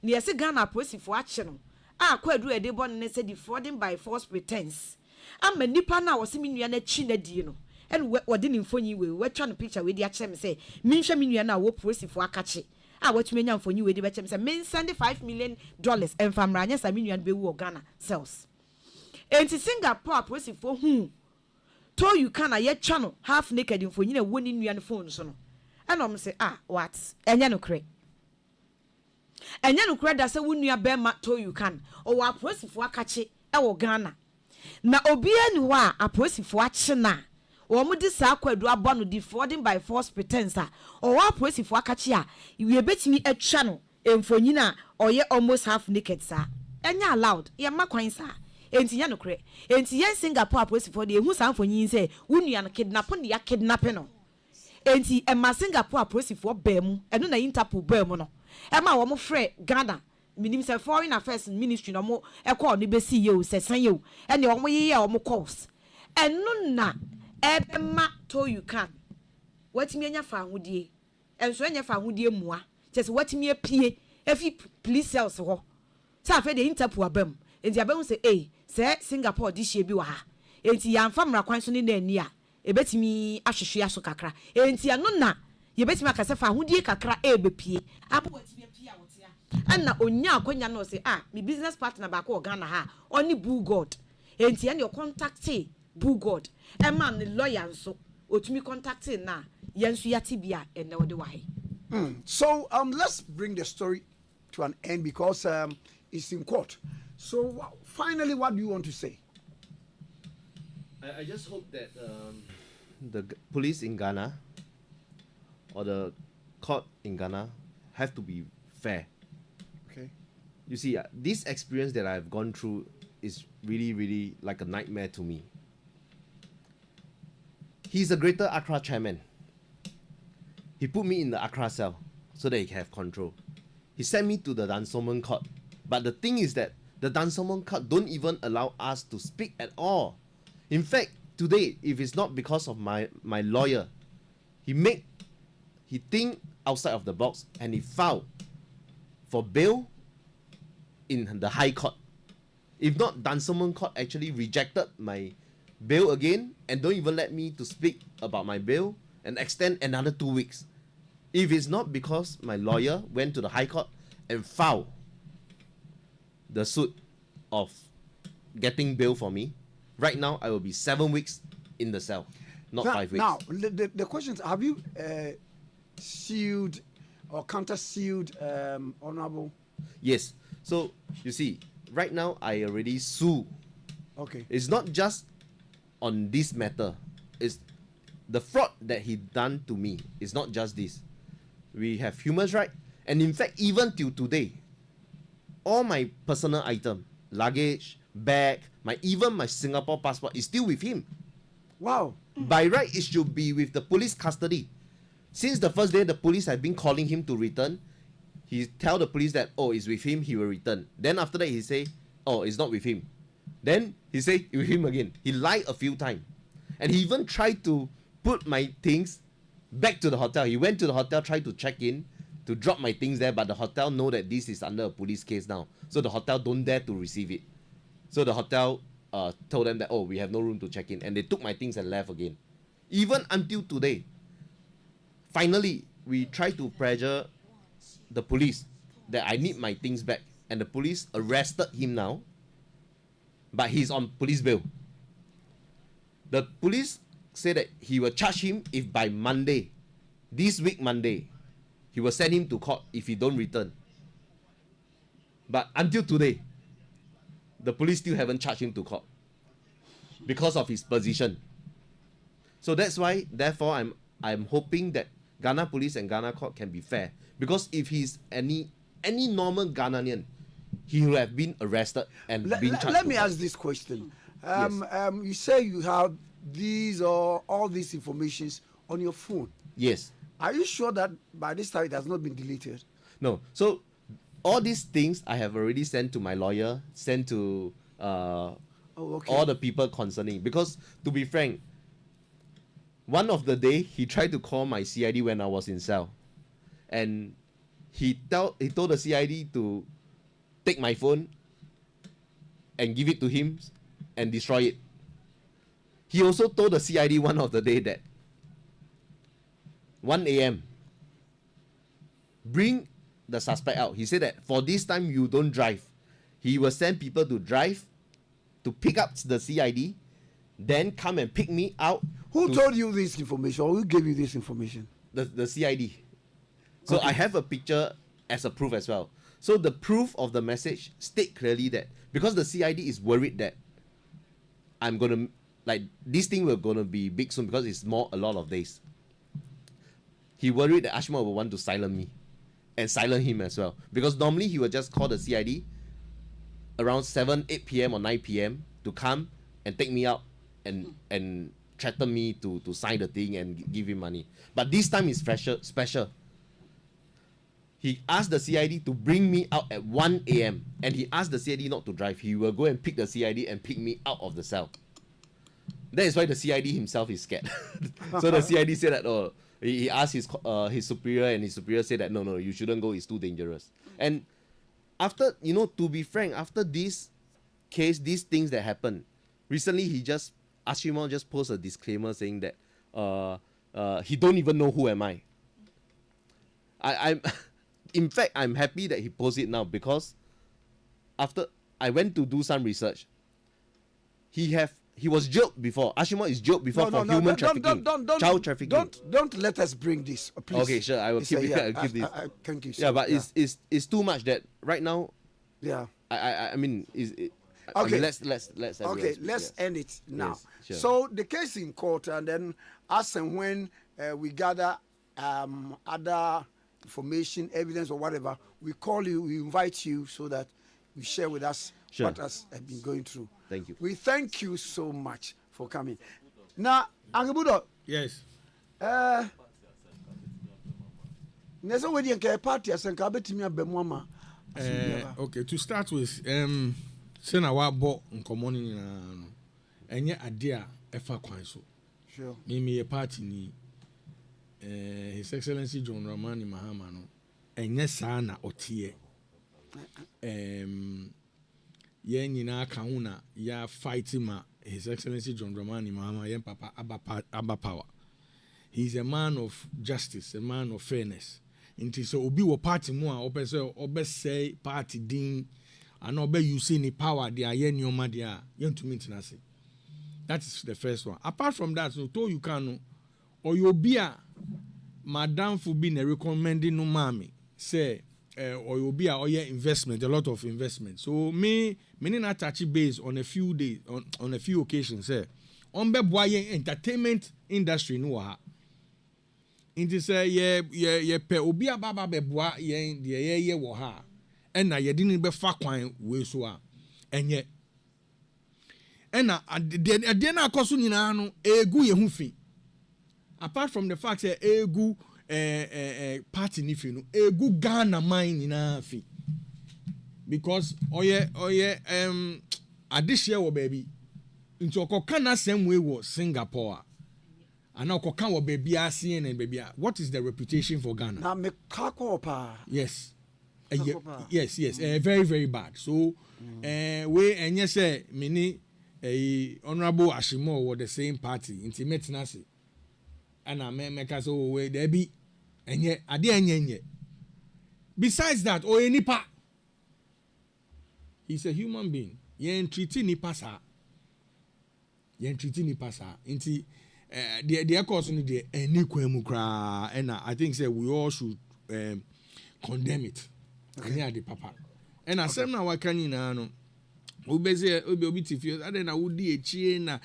na yesi Ghana police for akye no kwadu ede bon ne say defrauding by false pretense ama nipa na wose minua na chi na die no and what the mfonyi we watwa no picture we di akye me say minhwe minua na wo police for akache watumi nya mfonyi we di be kyem say men send $5 million emfamra anya sa minua be wo Ghana cells enti Singapore police for to you can a yet channel half naked in for you winning you and phone so no and I'm say what enya no kre that say wonu abema to you can or wa prosifo akache e wo Ghana na obi ani ho a prosifo ache na o mu di sa kwadu abo no defrauding by false pretense or wa prosifo akache a we betimi atwa no emfonyina oye almost half naked sa enya allowed ye makwan sa enti ya no kre enti yen Singapore police for the ehu sanfonyin say wunua no kidnap ne ya kidnap no enti ema Singapore police for bemu eno na Interpol bemu no ema wo mo frɛ Ghana minim say foreign affairs ministry no mo ekɔ ne besi ye o sesan ye o ene wo mo ye wo mo calls eno na ebema to you can watimi anya fa ahodie enso anya fa ahodie mua kyese watimi apie efi police cells ho sa fa de Interpol abam enti abam say se Singapore di hye bi wa ha enti ya mfamra kwan so ne na ani a ebetimi ahwehwe aso kakra enti ano na ye betimi akase fa hodie kakra ebepie abo watimi apie a wotia ana onya akonya no se me business partner ba ko Ghana ha oni Boo God enti ene contact Boo God e man ne lawyer nso otumi contact na yensu yati bia ene wode wa he So let's bring the story to an end because it's in court. So finally, what do you want to say? I just hope that the police in Ghana or the court in Ghana have to be fair. Okay. You see, this experience that I've gone through is really, really like a nightmare to me. He's the Greater Accra chairman. He put me in the Accra cell so that he can have control. He sent me to the Dansoman court. But the thing is that the Dansoman court don't even allow us to speak at all. In fact, today, if it's not because of my lawyer, he think outside of the box and he filed for bail in the High Court. If not, Dansoman court actually rejected my bail again and don't even let me to speak about my bail and extend another 2 weeks. If it's not because my lawyer went to the High Court and filed the suit of getting bail for me, right now I will be 7 weeks in the cell, not 5 weeks. Now, the question is, have you sued or counter-sued Honorable? Yes. So, you see, right now I already sue. Okay. It's not just on this matter. It's the fraud that he done to me. It's not just this. We have human rights. And in fact, even till today, all my personal item, luggage, bag, even my Singapore passport is still with him. Wow. By right, it should be with the police custody. Since the first day, the police have been calling him to return. He tell the police that, oh, it's with him, he will return. Then after that, he say, oh, it's not with him. Then he say, with him again. He lied a few times. And he even tried to put my things back to the hotel. He went to the hotel, tried to check in, to drop my things there, but the hotel know that this is under a police case now. So the hotel don't dare to receive it. So the hotel told them that, oh, we have no room to check in. And they took my things and left again. Even until today. Finally, we tried to pressure the police that I need my things back. And the police arrested him now. But he's on police bail. The police say that he will charge him if by Monday, this week Monday, he will send him to court if he don't return. But until today, the police still haven't charged him to court because of his position. So that's why, therefore, I'm hoping that Ghana police and Ghana court can be fair. Because if he's any normal Ghanaian, he will have been arrested and been charged. Let me ask this question. Yes. You say you have these or all these informations on your phone. Yes. Are you sure that by this time it has not been deleted? No. So all these things I have already sent to my lawyer, sent to all the people concerning. Because to be frank, one of the day he tried to call my CID when I was in cell, and he told the CID to take my phone and give it to him and destroy it. He also told the CID one of the day that 1 a.m. bring the suspect out. He said that for this time you don't drive. He will send people to drive to pick up the CID, then come and pick me out. Who told you this information, or who gave you this information? The CID. So I have a picture as a proof as well. So the proof of the message state clearly that because the CID is worried that I'm gonna this thing will gonna be big soon because it's a lot of days. He worried that Ashima will want to silence me and silence him as well. Because normally he will just call the CID around 8 p.m. or 9 p.m. to come and take me out and threaten me to sign the thing and give him money. But this time is special. He asked the CID to bring me out at 1 a.m. and he asked the CID not to drive. He will go and pick the CID and pick me out of the cell. That is why the CID himself is scared. So the CID said that, he asked his superior, and his superior said that, no, you shouldn't go, it's too dangerous. And after, to be frank, after this case, these things that happened, recently Ashima just posted a disclaimer saying that he don't even know who am I. In fact, I'm happy that he posted it now because after I went to do some research, he was jailed before. Ashima is jailed before for human trafficking, child trafficking. Don't let us bring this, please. Okay, sure. I will keep it. I'll keep this. Thank you. Yeah, but it's too much that right now. Yeah. I mean, okay. I mean, let's okay, let's end it now. Yes, sure. So the case in court, and then as and when we gather other information, evidence, or whatever, we call you, we invite you so that you share with us what has been going through. Thank you. We thank you so much for coming. Now, Angebudo. Yes. Neso wedi nke party asenka betimi abemu ama. Okay, to start with, say na wa bo nkomo ni na no. Enye ade a efa kwan so. Sure. Me party ni His Excellency John Dramani Mahama no. Enye saa na otie. Ye nyina ka ho na ya fight ma His Excellency John Dramani Mahama yen papa Abba Power. He's a man of justice, a man of fairness. Inti so obi wo party mu a obe say party din and obe use ni power dia ye nyoma dia yen to meet na say. That is the first one. Apart from that, so to you can no or you be a madam for being recommending no mami say or you be a investment, a lot of investment. So me not touch base on a few days on a few occasions say on be boy entertainment industry no ha. Inti say ye pe obi ababa be boa ye wo ha. And na ye didn't be fa kwan we so a enye ɛna adeɛ na akɔ so nyinaa no egu yɛ ho fi apart from the fact that egu party ni fi no egu Ghana mine nyinaa fi because oye adehye wo baby nti okoka na same way wo Singapore and okoka wo baby asien and baby what is the reputation for Ghana na me kako pa yes yes very very bad so we enye say mini honorable Ashimo were the same party nti metinase ana me ka so we there be enye ade enye besides that nipa he's a human being yen treating nipa sa nti the course no the any kwemu kra and I think say we all should condemn it okay the papa and asem na waka nyina no obeze obi tifio ade na wodi echie na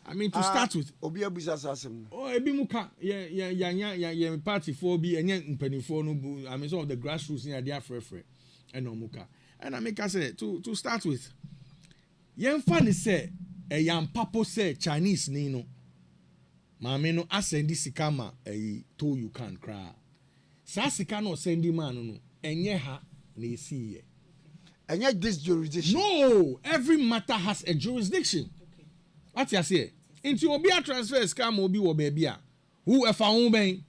I mean to start with obi abusa asem ebi muka ya party for bi enye mpanifo no I mean some of the grassroots in their frefre and omuka and I make say to start with yen fa ni say yam papo say Chinese ni no maame no asendi sika ma to you can cry sa sika no sendi man no enye ha na esiye enye this jurisdiction no every matter has a jurisdiction what you say into obi a transfer scam obi wo baby a who efa ho ben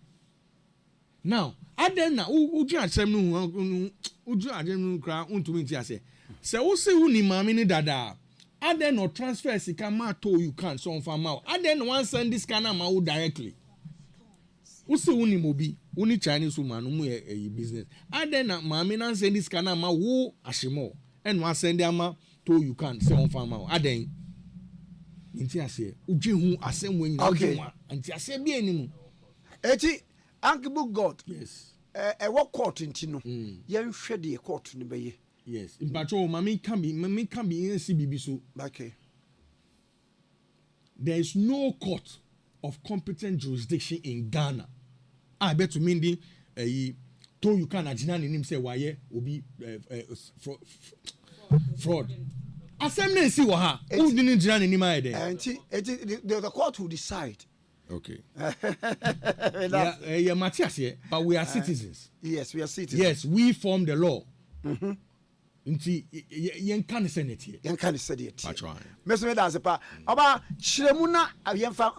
now aden na uju asem no uju adem no kra untumi nti ase se wo se hu ni maame ni dada aden no transfer sika ma to you can so on farm out aden no wan send this kana ma wo directly wo se hu ni mobi uni Chinese woman no mu e business aden na maame na send this kana ma wo Ashimo and wan send ama to you can so on farm out aden nti ase udwe hu asem wen nyina nti ase bi enimu eti uncle God yes wo court nti no ye nhwe de court no beye yes mpacho mami can be nsi bibi so okay there is no court of competent jurisdiction in Ghana I bet to mean the to you can agina nim say why obi fraud assembly see what ha who didn't gina nim I there and the court will decide okay yeah Matthias here but we are citizens yes we are citizens yes we form the law nti yen kan senate here yen kan senate that's right me da se pa oba chiremu na yen fa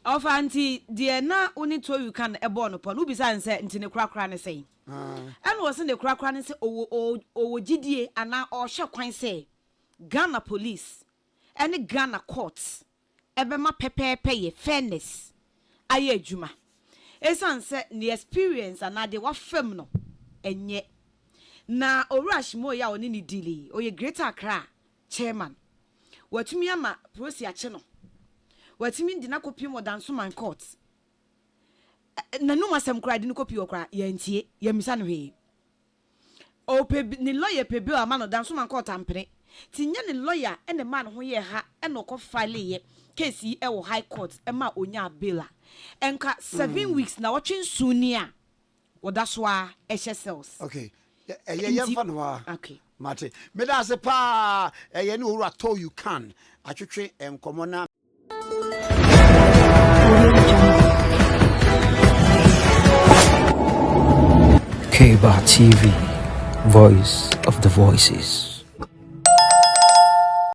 ofa anti de na uni to you can ebo no po no bi san se nti ne krakra ne sei and was in the krakra ne se owo gidie ana o hwe kwan se Ghana police and Ghana courts ebema pepepe ye fairness aye adwuma esan se the experience ana de wa fam no enye na Ashimo ya oni ni dili oye Greater Accra chairman watumi ama prosi ache no watumi ndi na kopi mo dansoman court na no masem kra di no kopi okra ya ntie ya misa no he o pe ni lawyer pe bi o ama no dansoman court ampene tinya ni lawyer ene man ho ye ha ene ko file ye case yi e wo high court e ma onya bela enka 7 weeks na watwe nsuni a wodaswa cells okay yen fa no wa okay mate me da se pa ye ni owura to you can atwetwe enkomo na Keba TV, voice of the voices.